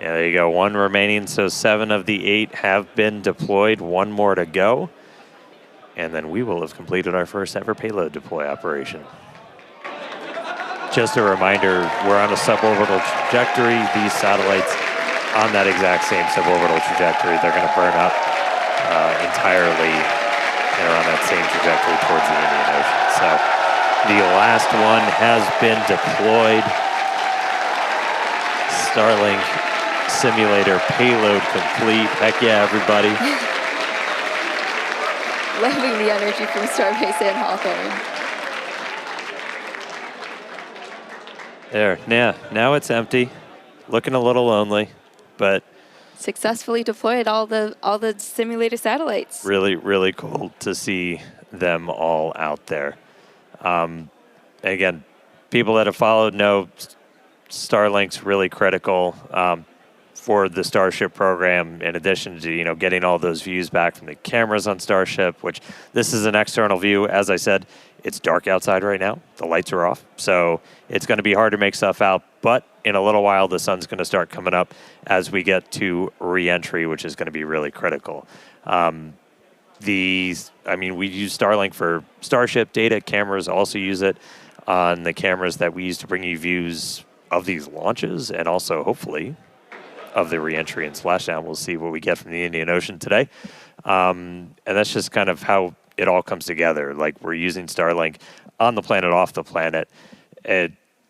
Yeah, there you go. One remaining, so 7 of the 8 have been deployed. One more to go. And then we will have completed our first ever payload deploy operation. Just a reminder, we're on a suborbital trajectory. These satellites on that exact same suborbital trajectory, they're going to burn up entirely and are on that same trajectory towards the Indian Ocean. So the last one has been deployed. Starlink simulator payload complete. Heck yeah, everybody. Loving the energy from Starbase and Hawthorne. There, now it's empty. Looking a little lonely, but Successfully deployed all the simulator satellites. really, really cool to see them all out there. again, people that have followed know Starlink's really critical for the Starship program, in addition to, getting all those views back from the cameras on Starship, which this is an external view. As I said, it's dark outside right now. The lights are off. So it's going to be hard to make stuff out. But in a little while, the sun's going to start coming up as we get to re-entry, which is going to be really critical. We use Starlink for Starship data. Cameras also use it on the cameras that we use to bring you views of these launches and also, hopefully, of the re-entry and splashdown. We'll see what we get from the Indian Ocean today. And that's just kind of how it all comes together. Like, we're using Starlink on the planet, off the planet.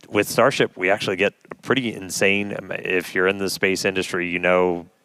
With Starship, we actually get pretty insane. If you're in the space industry,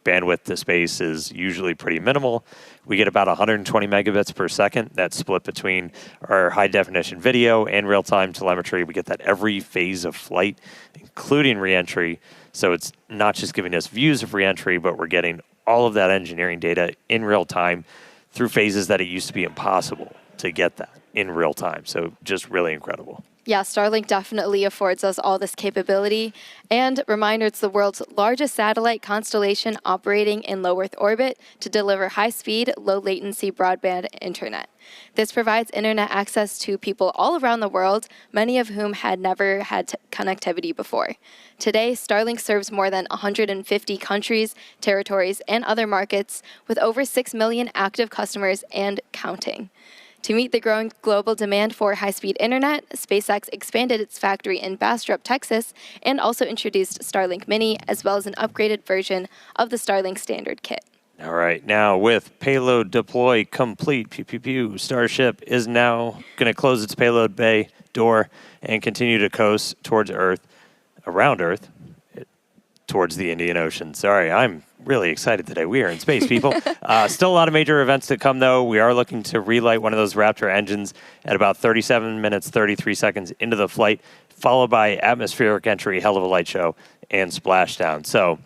bandwidth to space is usually pretty minimal. We get about 120 megabits per second. That's split between our high-definition video and real-time telemetry. We get that every phase of flight, including re-entry. So it's not just giving us views of re-entry, but we're getting all of that engineering data in real time through phases that it used to be impossible to get that in real time. So just really incredible. Yeah, Starlink definitely affords us all this capability. And reminder, it's the world's largest satellite constellation operating in low Earth orbit to deliver high-speed, low-latency broadband internet. This provides internet access to people all around the world, many of whom had never had connectivity before. Today, Starlink serves more than 150 countries, territories, and other markets, with over 6 million active customers and counting. To meet the growing global demand for high-speed internet, SpaceX expanded its factory in Bastrop, Texas, and also introduced Starlink Mini, as well as an upgraded version of the Starlink Standard kit. All right, now with payload deploy complete, Starship is now going to close its payload bay door and continue to coast towards Earth, around Earth, towards the Indian Ocean. Sorry, I'm really excited today. We are in space, people. Still a lot of major events to come, though. We are looking to relight one of those Raptor engines at about 37 minutes, 33 seconds into the flight, followed by atmospheric entry, hell of a light show, and splashdown. So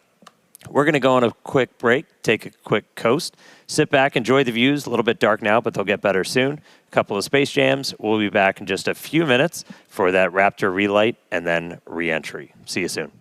we're going to go on a quick break, take a quick coast, sit back, enjoy the views. A little bit dark now, but they'll get better soon. A couple of space jams. We'll be back in just a few minutes for that Raptor relight and then re-entry. See you soon.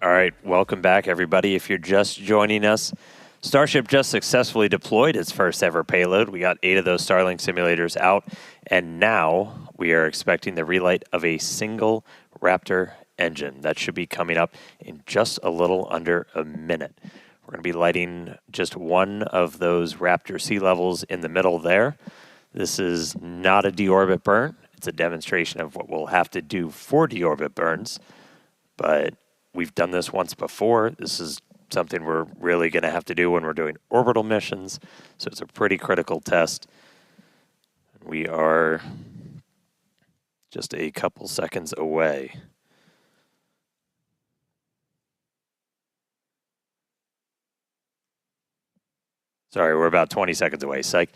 All right, welcome back, everybody. If you're just joining us, Starship just successfully deployed its first ever payload. We got 8 of those Starlink simulators out, and now we are expecting the relight of a single Raptor engine. That should be coming up in just a little under a minute. We're going to be lighting just one of those Raptor sea levels in the middle there. This is not a deorbit burn. It's a demonstration of what we'll have to do for deorbit burns, but we've done this once before. This is something we're really going to have to do when we're doing orbital missions, so it's a pretty critical test. We are just a couple seconds away. Sorry, we're about 20 seconds away, psych.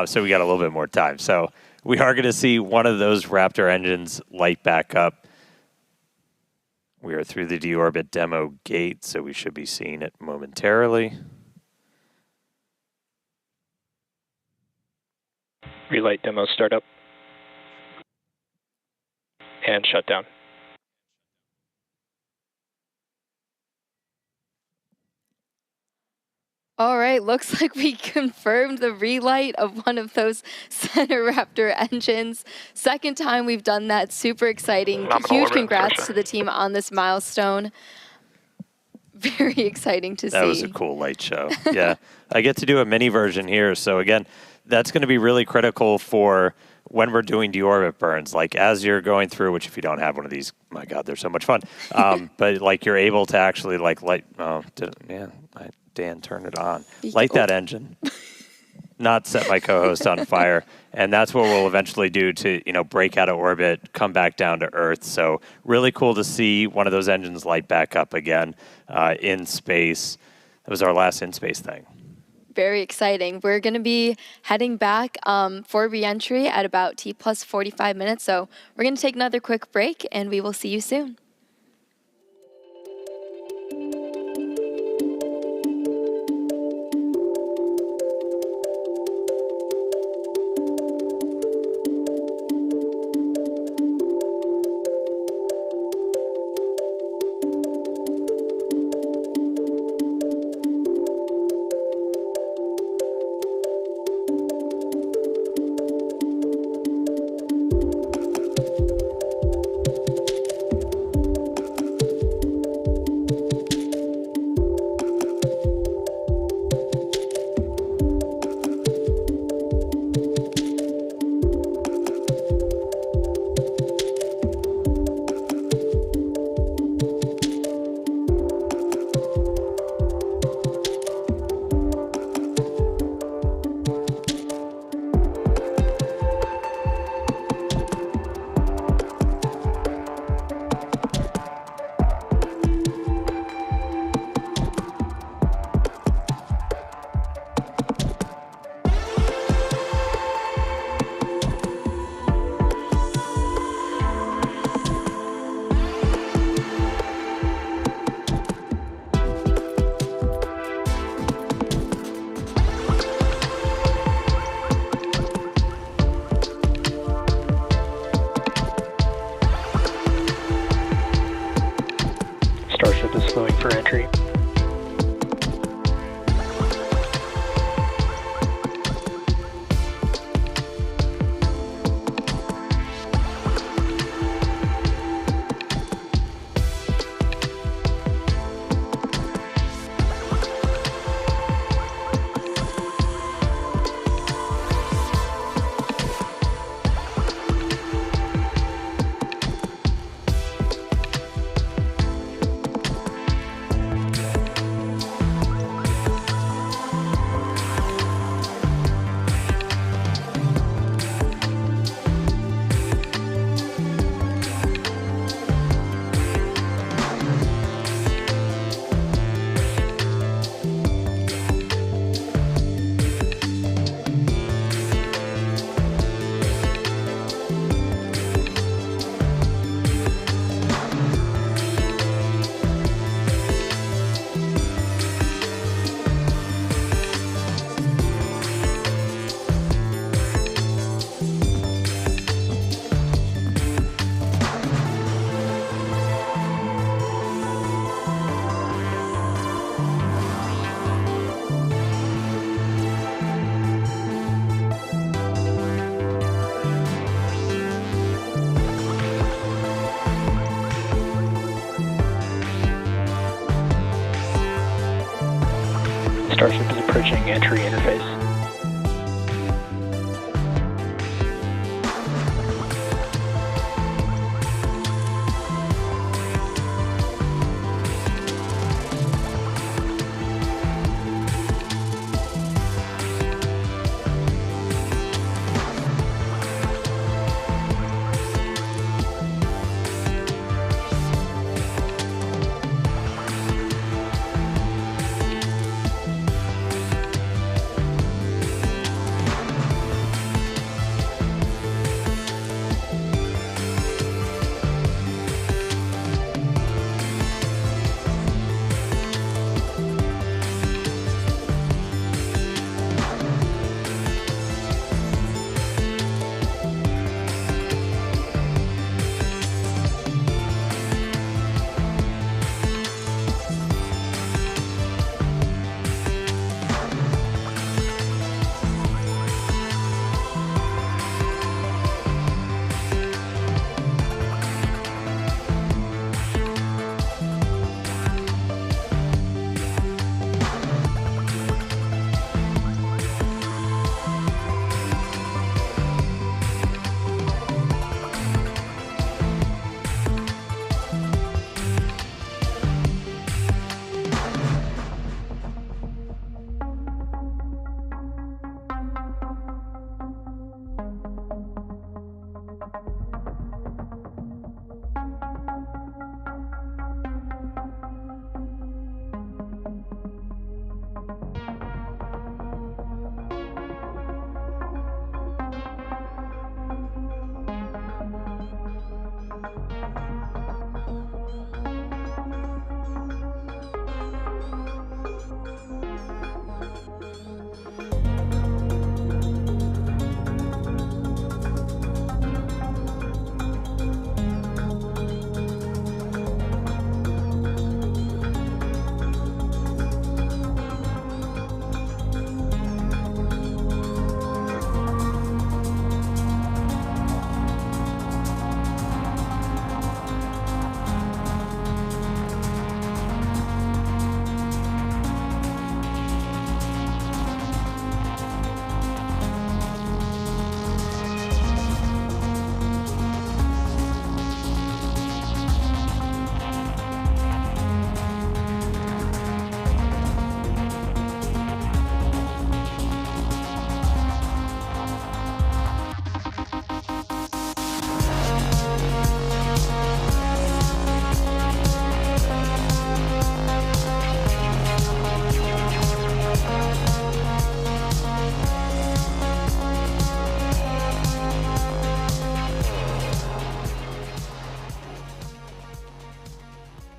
So we got a little bit more time. So we are going to see one of those Raptor engines light back up. We are through the deorbit demo gate, so we should be seeing it momentarily. Relight demo startup. And shutdown. All right, looks like we confirmed the relight of one of those center Raptor engines. Second time we've done that. Super exciting. Huge congrats to the team on this milestone. Very exciting to see. That was a cool light show. Yeah, I get to do a mini version here. So again, that's going to be really critical for when we're doing deorbit burns. Like as you're going through, which if you don't have one of these, my God, they're so much fun. But like you're able to actually like light. Oh, Dan, turn it on. Light that engine. Not set my co-host on fire. And that's what we'll eventually do to, break out of orbit, come back down to Earth. So really cool to see one of those engines light back up again in space. That was our last in-space thing. Very exciting. We're going to be heading back for re-entry at about T plus 45 minutes. So we're going to take another quick break, and we will see you soon. Starship is slowing for entry. Approaching entry interface.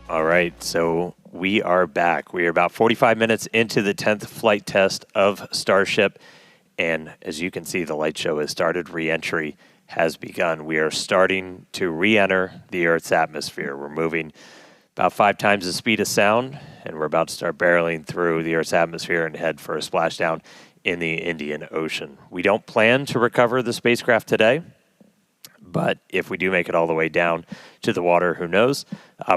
All right, so we are back. We are about 45 minutes into the 10th flight test of Starship, and as you can see, the light show has started. Re-entry has begun. We are starting to re-enter the Earth's atmosphere. We're moving about 5 times the speed of sound, and we're about to start barreling through the Earth's atmosphere and head for a splashdown in the Indian Ocean. We don't plan to recover the spacecraft today, but if we do make it all the way down to the water, who knows?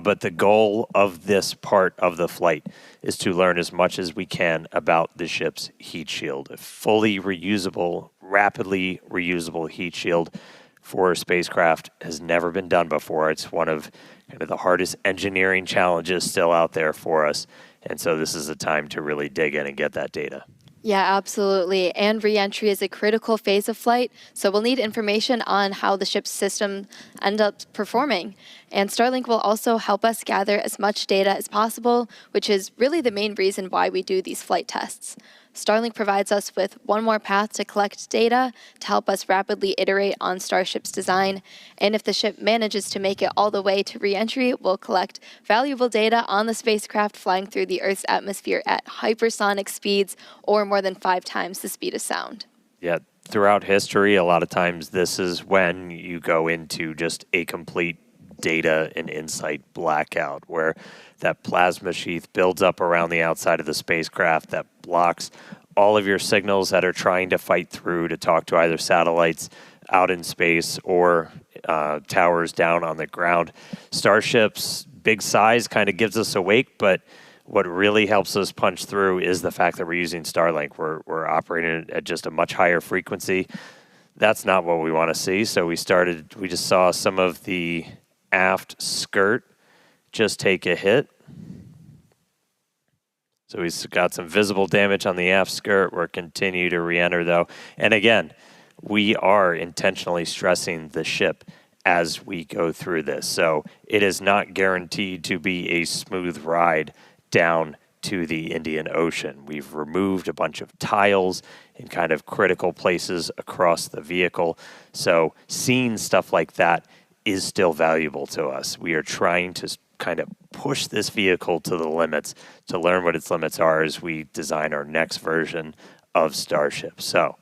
But the goal of this part of the flight is to learn as much as we can about the ship's heat shield. A fully reusable, rapidly reusable heat shield for a spacecraft has never been done before. It's one of kind of the hardest engineering challenges still out there for us. And so this is a time to really dig in and get that data. Yeah, absolutely. And re-entry is a critical phase of flight, so we'll need information on how the ship's system end up performing. And Starlink will also help us gather as much data as possible, which is really the main reason why we do these flight tests. Starlink provides us with one more path to collect data to help us rapidly iterate on Starship's design. And if the ship manages to make it all the way to re-entry, we'll collect valuable data on the spacecraft flying through the Earth's atmosphere at hypersonic speeds, or more than 5 times the speed of sound. Yeah, throughout history, a lot of times this is when you go into just a complete data and insight blackout, where that plasma sheath builds up around the outside of the spacecraft that blocks all of your signals that are trying to fight through to talk to either satellites out in space or towers down on the ground. Starship's big size kind of gives us awake, but What really helps us punch through is the fact that we're using Starlink. We're operating at just a much higher frequency. That's not what we want to see. So we just saw some of the aft skirt just take a hit. So we've got some visible damage on the aft skirt. We're continue to re-enter though. And again, we are intentionally stressing the ship as we go through this. So it is not guaranteed to be a smooth ride down to the Indian Ocean. We've removed a bunch of tiles in kind of critical places across the vehicle. So seeing stuff like that is still valuable to us. We are trying to kind of push this vehicle to the limits to learn what its limits are as we design our next version of Starship. So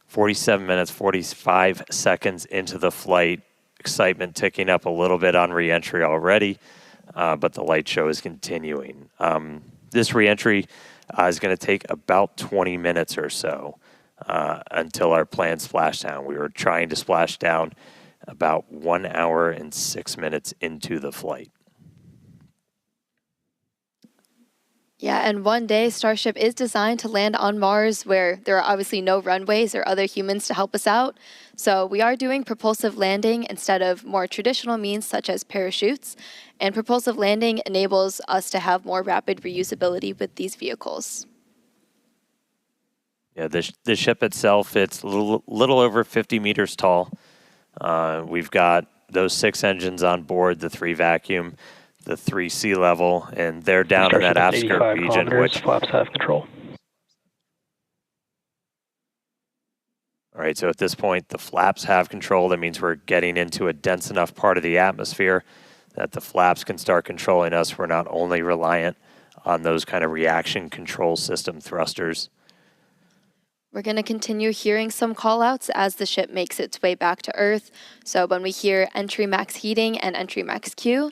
47 minutes, 45 seconds into the flight, excitement ticking up a little bit on reentry already, but the light show is continuing. This reentry is going to take about 20 minutes or so until our planned splashdown. We were trying to splash down about 1 hour and 6 minutes into the flight. Yeah, and one day Starship is designed to land on Mars where there are obviously no runways or other humans to help us out. So we are doing propulsive landing instead of more traditional means such as parachutes. And propulsive landing enables us to have more rapid reusability with these vehicles. Yeah, the ship itself, it's a little over 50 meters tall. We've got those 6 engines on board, the 3 vacuum, the 3 sea level, and they're down in that aft skirt region, which flaps have control. All right, so at this point, the flaps have control. That means we're getting into a dense enough part of the atmosphere that the flaps can start controlling us. We're not only reliant on those kind of reaction control system thrusters. We're going to continue hearing some callouts as the ship makes its way back to Earth. So when we hear entry max heating and entry max Q,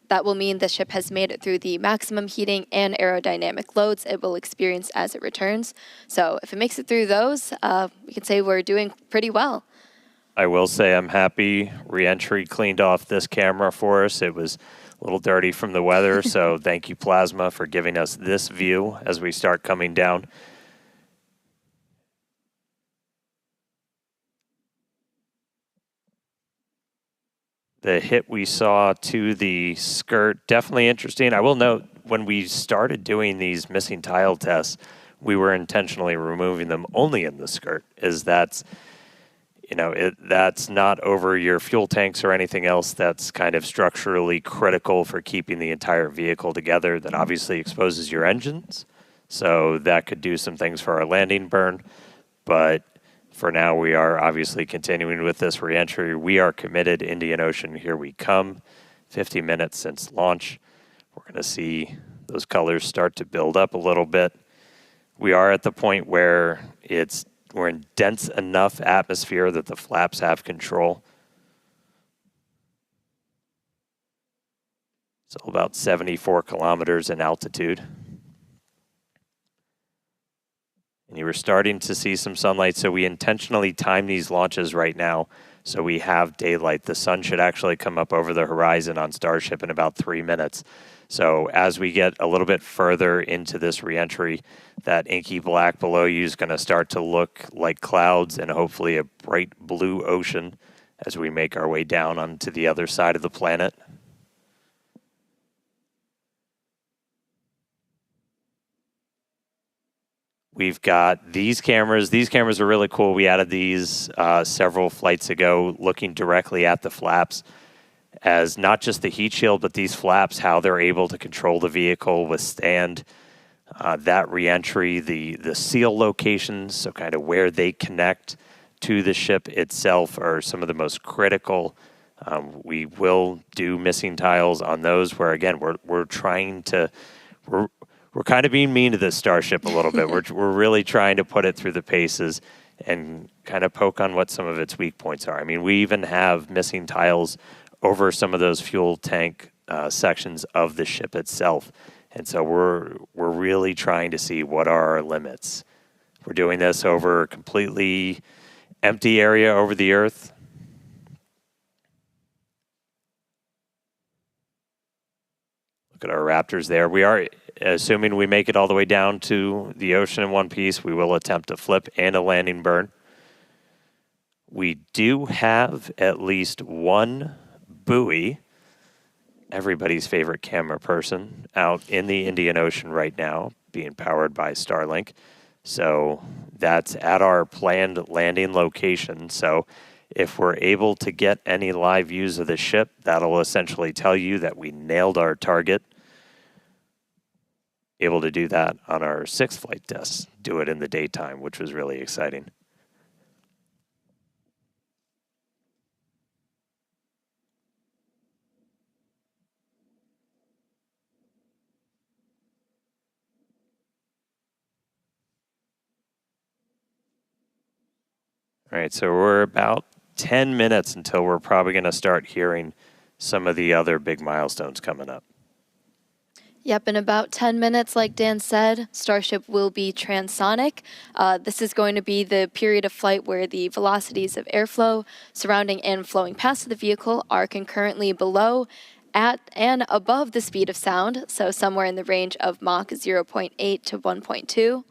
that will mean the ship has made it through the maximum heating and aerodynamic loads it will experience as it returns. So if it makes it through those, we can say we're doing pretty well. I will say I'm happy re-entry cleaned off this camera for us. It was a little dirty from the weather, so thank you, Plasma, for giving us this view as we start coming down. The hit we saw to the skirt, definitely interesting. I will note, when we started doing these missing tile tests, we were intentionally removing them only in the skirt, as that's, that's not over your fuel tanks or anything else that's kind of structurally critical for keeping the entire vehicle together. That obviously exposes your engines, so that could do some things for our landing burn, but for now, we are obviously continuing with this reentry. We are committed. Indian Ocean, here we come. 50 minutes since launch. We're going to see those colors start to build up a little bit. We are at the point where we're in dense enough atmosphere that the flaps have control. So about 74 kilometers in altitude. And you were starting to see some sunlight, so we intentionally time these launches right now so we have daylight. The sun should actually come up over the horizon on Starship in about 3 minutes. So as we get a little bit further into this reentry, that inky black below you is going to start to look like clouds and hopefully a bright blue ocean as we make our way down onto the other side of the planet. We've got these cameras. These cameras are really cool. We added these several flights ago, looking directly at the flaps as not just the heat shield, but these flaps, how they're able to control the vehicle, withstand that reentry, the seal locations, so kind of where they connect to the ship itself are some of the most critical. We will do missing tiles on those where, again, we're trying to... We're kind of being mean to this Starship a little bit. We're really trying to put it through the paces and kind of poke on what some of its weak points are. I mean, we even have missing tiles over some of those fuel tank sections of the ship itself. And so we're really trying to see what are our limits. We're doing this over a completely empty area over the Earth. Look at our Raptors there. We are, assuming we make it all the way down to the ocean in one piece, we will attempt a flip and a landing burn. We do have at least one buoy, everybody's favorite camera person, out in the Indian Ocean right now, being powered by Starlink. So that's at our planned landing location. So if we're able to get any live views of the ship, that'll essentially tell you that we nailed our target. Able to do that on our 6th flight test, do it in the daytime, which was really exciting. All right, so we're about 10 minutes until we're probably going to start hearing some of the other big milestones coming up. Yep, in about 10 minutes, like Dan said, Starship will be transonic. This is going to be the period of flight where the velocities of airflow surrounding and flowing past the vehicle are concurrently below, at, and above the speed of sound, so somewhere in the range of Mach 0.8 to 1.2.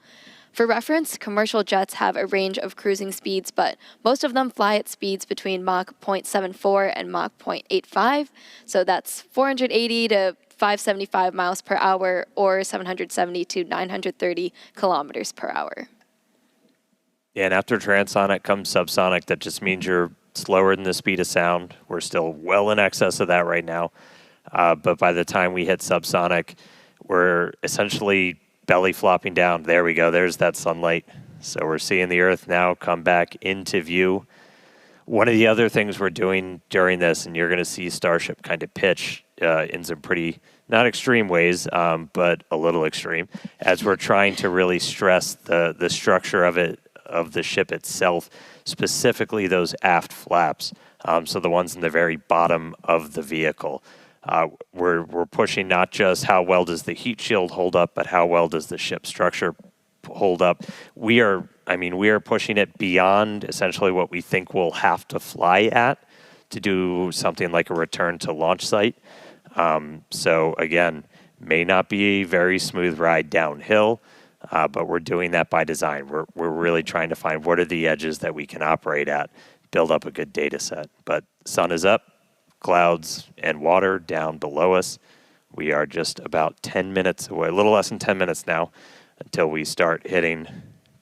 For reference, commercial jets have a range of cruising speeds, but most of them fly at speeds between Mach 0.74 and Mach 0.85, so that's 480 to 575 miles per hour or 770 to 930 kilometers per hour. Yeah, and after transonic comes subsonic. That just means you're slower than the speed of sound. We're still well in excess of that right now. But by the time we hit subsonic, we're essentially belly flopping down. There we go. There's that sunlight. So we're seeing the Earth now come back into view. One of the other things we're doing during this, and you're going to see Starship kind of pitch in some pretty, not extreme ways, but a little extreme, as we're trying to really stress the structure of the ship itself, specifically those aft flaps. So the ones in the very bottom of the vehicle. We're pushing not just how well does the heat shield hold up, but how well does the ship structure hold up. We are pushing it beyond essentially what we think we'll have to fly at to do something like a return to launch site. So again, may not be a very smooth ride downhill, but we're doing that by design. We're really trying to find what are the edges that we can operate at, build up a good data set. But sun is up. Clouds and water down below us. We are just about 10 minutes away, a little less than 10 minutes now, until we start hitting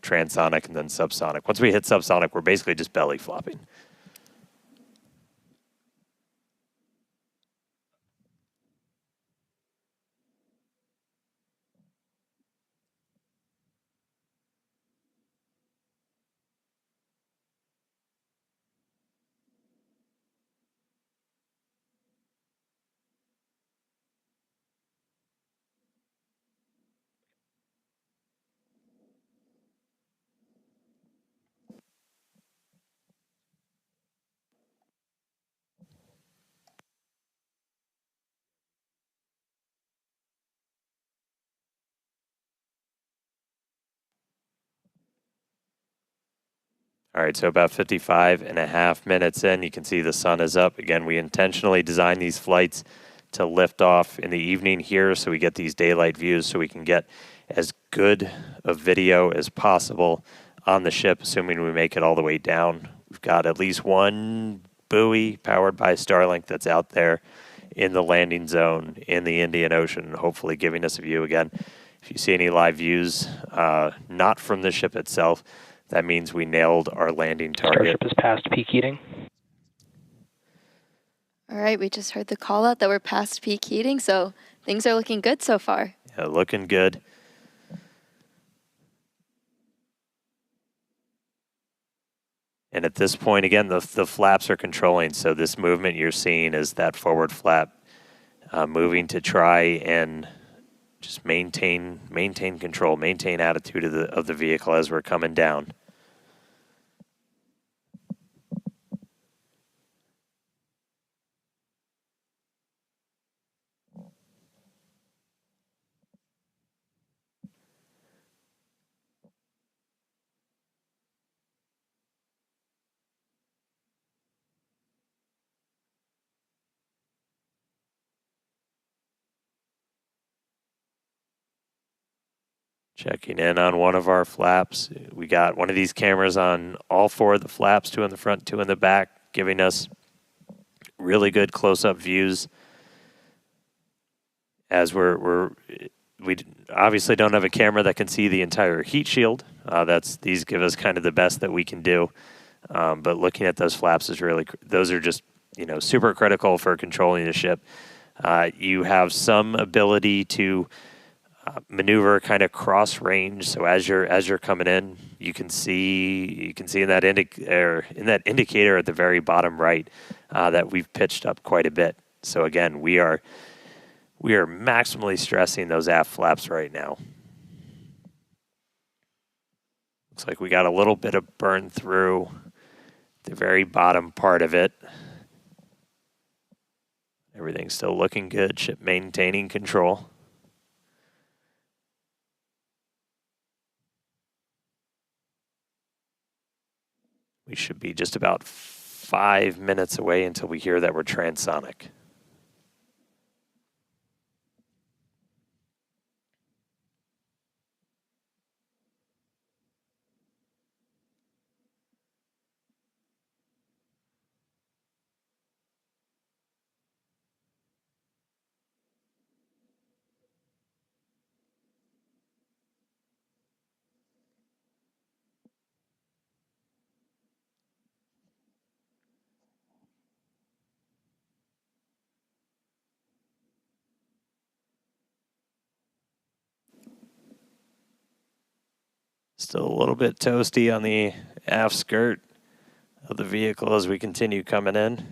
transonic and then subsonic. Once we hit subsonic, we're basically just belly flopping. All right, so about 55 and a half minutes in, you can see the sun is up. Again, we intentionally designed these flights to lift off in the evening here so we get these daylight views so we can get as good a video as possible on the ship, assuming we make it all the way down. We've got at least one buoy powered by Starlink that's out there in the landing zone in the Indian Ocean, hopefully giving us a view again. If you see any live views, not from the ship itself, that means we nailed our landing target. Starship is past peak heating. All right, we just heard the call out that we're past peak heating, so things are looking good so far. Yeah, looking good. And at this point, again, the flaps are controlling. So this movement you're seeing is that forward flap moving to try and just maintain control, maintain attitude of the vehicle as we're coming down. Checking in on one of our flaps. We got one of these cameras on all 4 of the flaps, 2 in the front, 2 in the back, giving us really good close-up views. As we obviously don't have a camera that can see the entire heat shield. These give us kind of the best that we can do. But looking at those flaps is those are just, super critical for controlling the ship. You have some ability to maneuver kind of cross range. So as you're coming in, you can see in that indicator at the very bottom right that we've pitched up quite a bit. So again, we are maximally stressing those aft flaps right now. Looks like we got a little bit of burn through the very bottom part of it. Everything's still looking good. Ship maintaining control. We should be just about 5 minutes away until we hear that we're transonic. Still a little bit toasty on the aft skirt of the vehicle as we continue coming in.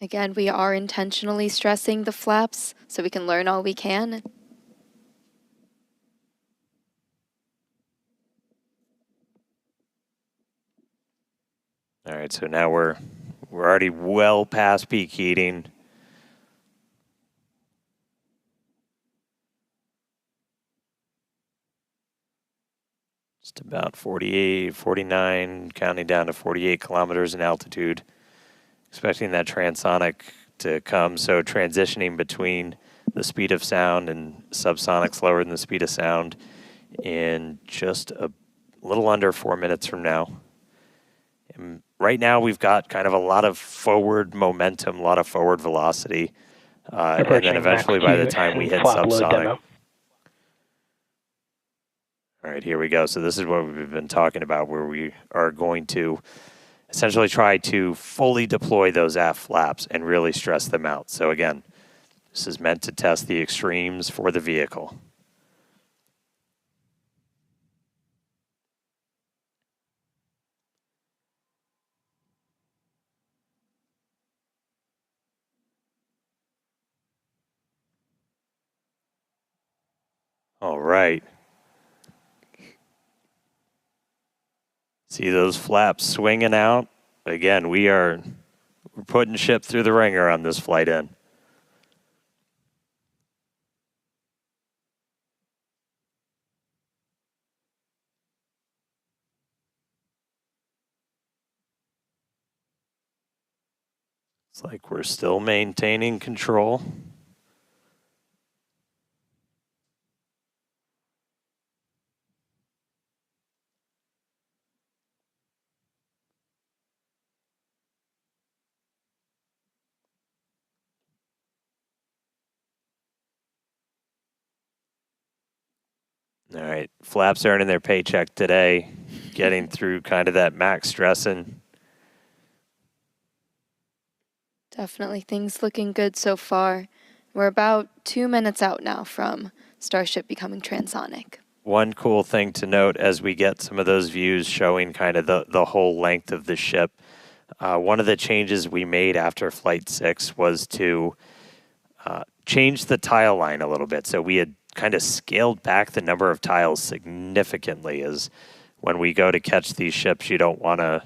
Again, we are intentionally stressing the flaps so we can learn all we can. All right, so now we're already well past peak heating. Just about 48, 49, counting down to 48 kilometers in altitude. Expecting that transonic to come, so transitioning between the speed of sound and subsonic slower than the speed of sound in just a little under 4 minutes from now. And right now we've got kind of a lot of forward momentum, a lot of forward velocity, and then eventually by the time we hit subsonic. All right, here we go. So this is what we've been talking about, where we are going to essentially try to fully deploy those aft flaps and really stress them out. So again, this is meant to test the extremes for the vehicle. All right. See those flaps swinging out? Again, we're putting ship through the ringer on this flight in. It's like we're still maintaining control. All right, flaps earning their paycheck today, getting through kind of that max stressing. Definitely things looking good so far. We're about 2 minutes out now from Starship becoming transonic. One cool thing to note as we get some of those views showing kind of the whole length of the ship, one of the changes we made after Flight 6 was to change the tile line a little bit. So we had kind of scaled back the number of tiles significantly, as when we go to catch these ships, you don't want to,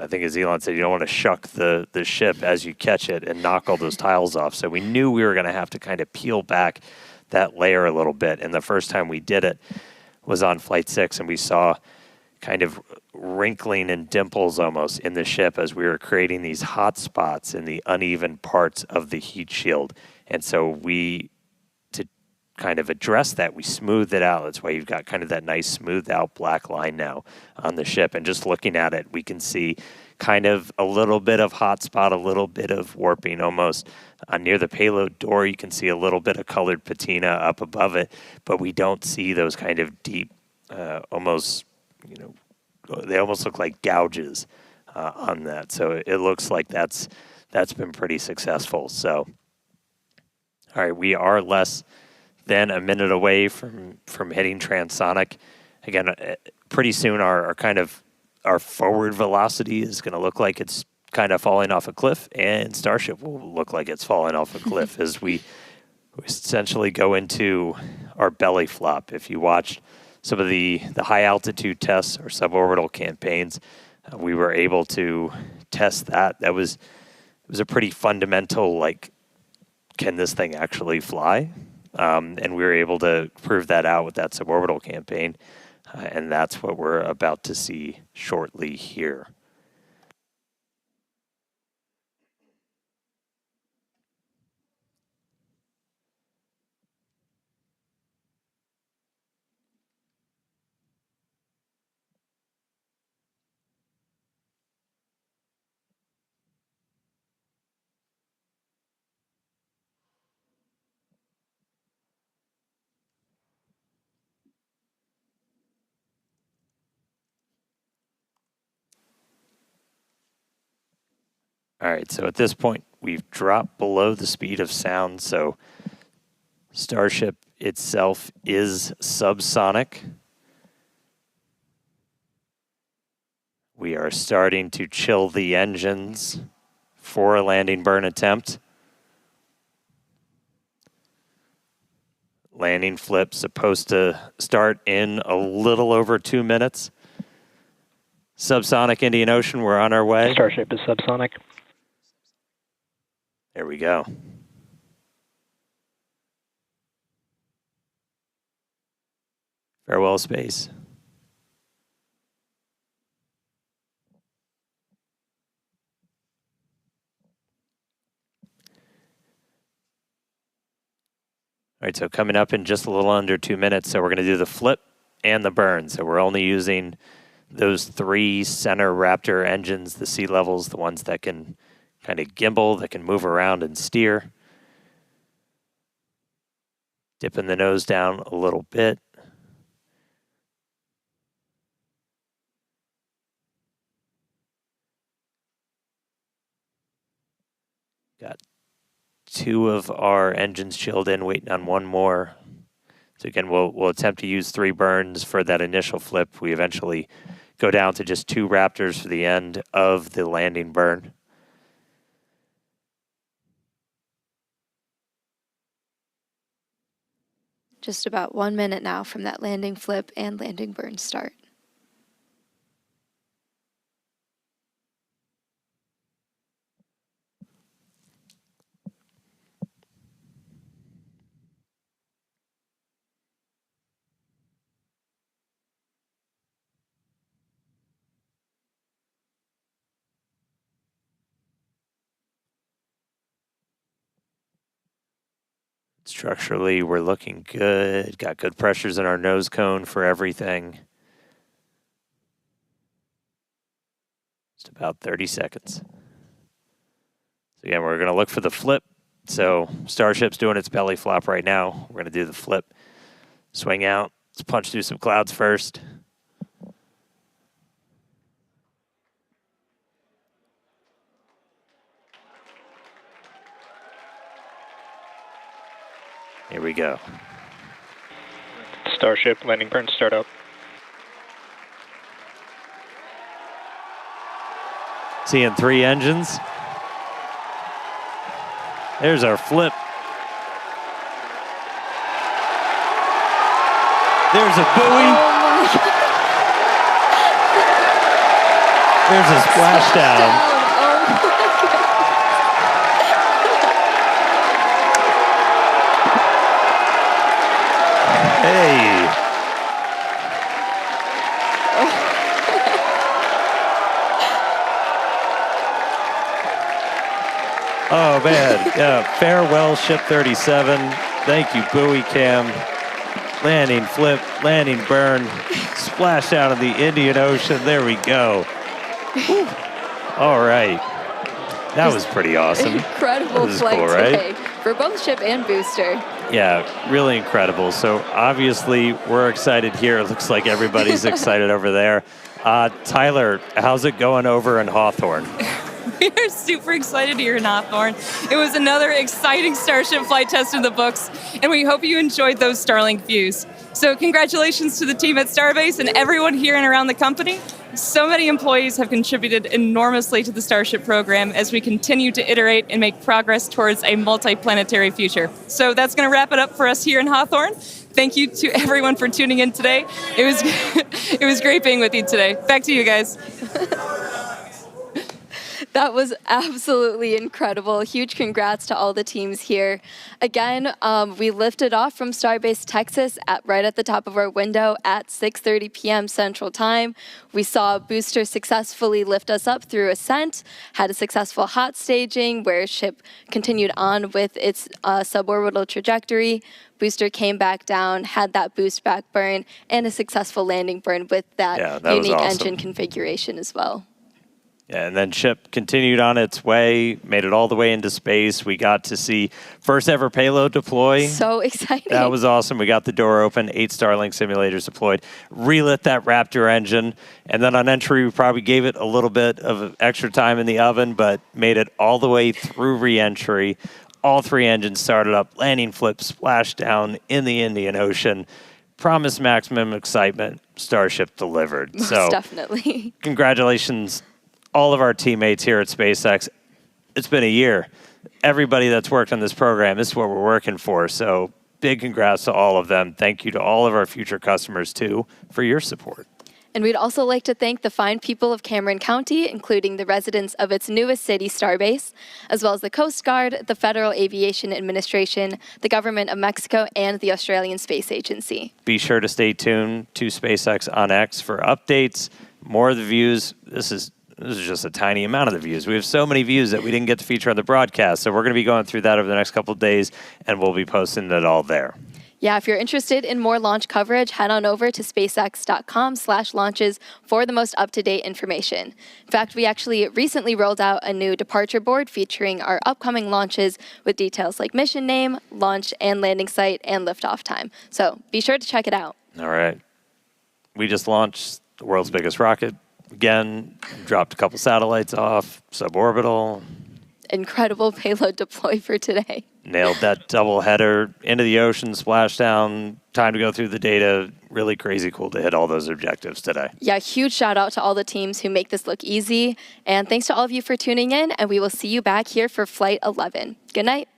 I think as Elon said, you don't want to shuck the ship as you catch it and knock all those tiles off. So we knew we were going to have to kind of peel back that layer a little bit. And the first time we did it was on Flight 6, and we saw kind of wrinkling and dimples almost in the ship as we were creating these hot spots in the uneven parts of the heat shield. And so we kind of address that. We smoothed it out. That's why you've got kind of that nice smoothed out black line now on the ship. And just looking at it, we can see kind of a little bit of hot spot, a little bit of warping almost. Near the payload door, you can see a little bit of colored patina up above it, but we don't see those kind of deep, almost, they almost look like gouges on that. So it looks like that's been pretty successful. So, all right, we are less than a minute away from hitting transonic. Again, pretty soon our forward velocity is going to look like it's kind of falling off a cliff, and Starship will look like it's falling off a cliff as we essentially go into our belly flop. If you watched some of the high altitude tests or suborbital campaigns, we were able to test that. It was a pretty fundamental, like, can this thing actually fly? And we were able to prove that out with that suborbital campaign. And that's what we're about to see shortly here. All right, so at this point, we've dropped below the speed of sound, so Starship itself is subsonic. We are starting to chill the engines for a landing burn attempt. Landing flip supposed to start in a little over 2 minutes. Subsonic Indian Ocean, we're on our way. Starship is subsonic. There we go. Farewell, space. All right, so coming up in just a little under 2 minutes, so we're going to do the flip and the burn. So we're only using those 3 center Raptor engines, the sea levels, the ones that can kind of gimbal, that can move around and steer. Dipping the nose down a little bit. Got 2 of our engines chilled in, waiting on 1 more. So again, we'll attempt to use 3 burns for that initial flip. We eventually go down to just 2 Raptors for the end of the landing burn. Just about 1 minute now from that landing flip and landing burn start. Structurally, we're looking good. Got good pressures in our nose cone for everything. Just about 30 seconds. So again, we're going to look for the flip. So Starship's doing its belly flop right now. We're going to do the flip. Swing out. Let's punch through some clouds first. Here we go. Starship landing burn startup. Seeing 3 engines. There's our flip. There's a buoy. Oh my God. There's a splashdown. Oh my God. Hey. Oh man, yeah. Farewell, Ship 37. Thank you, buoy cam. Landing flip, landing burn, splash out of the Indian Ocean. There we go. Whew. All right. That was pretty awesome. Incredible flight cool, right? today for both ship and booster. Yeah, really incredible. So obviously we're excited here. It looks like everybody's excited over there. Tyler, how's it going over in Hawthorne? We are super excited here in Hawthorne. It was another exciting Starship flight test in the books, and we hope you enjoyed those Starlink views. So congratulations to the team at Starbase and everyone here and around the company. So many employees have contributed enormously to the Starship program as we continue to iterate and make progress towards a multi-planetary future. So that's going to wrap it up for us here in Hawthorne. Thank you to everyone for tuning in today. It was great being with you today. Back to you guys. That was absolutely incredible. Huge congrats to all the teams here. Again, we lifted off from Starbase, Texas, right at the top of our window at 6:30 p.m. Central Time. We saw Booster successfully lift us up through ascent, had a successful hot staging where ship continued on with its suborbital trajectory. Booster came back down, had that boost back burn, and a successful landing burn with that unique engine configuration as well. Yeah, and then ship continued on its way, made it all the way into space. We got to see first ever payload deploy. So exciting. That was awesome. We got the door open, 8 Starlink simulators deployed, relit that Raptor engine, and then on entry, we probably gave it a little bit of extra time in the oven, but made it all the way through re-entry. All 3 engines started up, landing flip, splash down in the Indian Ocean. Promised maximum excitement. Starship delivered. Most so definitely. Congratulations, all of our teammates here at SpaceX. It's been a year. Everybody that's worked on this program, this is what we're working for. So big congrats to all of them. Thank you to all of our future customers, too, for your support. And we'd also like to thank the fine people of Cameron County, including the residents of its newest city, Starbase, as well as the Coast Guard, the Federal Aviation Administration, the Government of Mexico, and the Australian Space Agency. Be sure to stay tuned to SpaceX on X for updates, more of the views. This is just a tiny amount of the views. We have so many views that we didn't get to feature on the broadcast. So we're going to be going through that over the next couple of days, and we'll be posting it all there. Yeah, if you're interested in more launch coverage, head on over to spacex.com/launches for the most up-to-date information. In fact, we actually recently rolled out a new departure board featuring our upcoming launches with details like mission name, launch and landing site, and liftoff time. So be sure to check it out. All right. We just launched the world's biggest rocket. Again, dropped a couple satellites off, suborbital. Incredible payload deploy for today. Nailed that double header into the ocean, splashdown, time to go through the data. Really crazy cool to hit all those objectives today. Yeah, huge shout out to all the teams who make this look easy. And thanks to all of you for tuning in, and we will see you back here for Flight 11. Good night.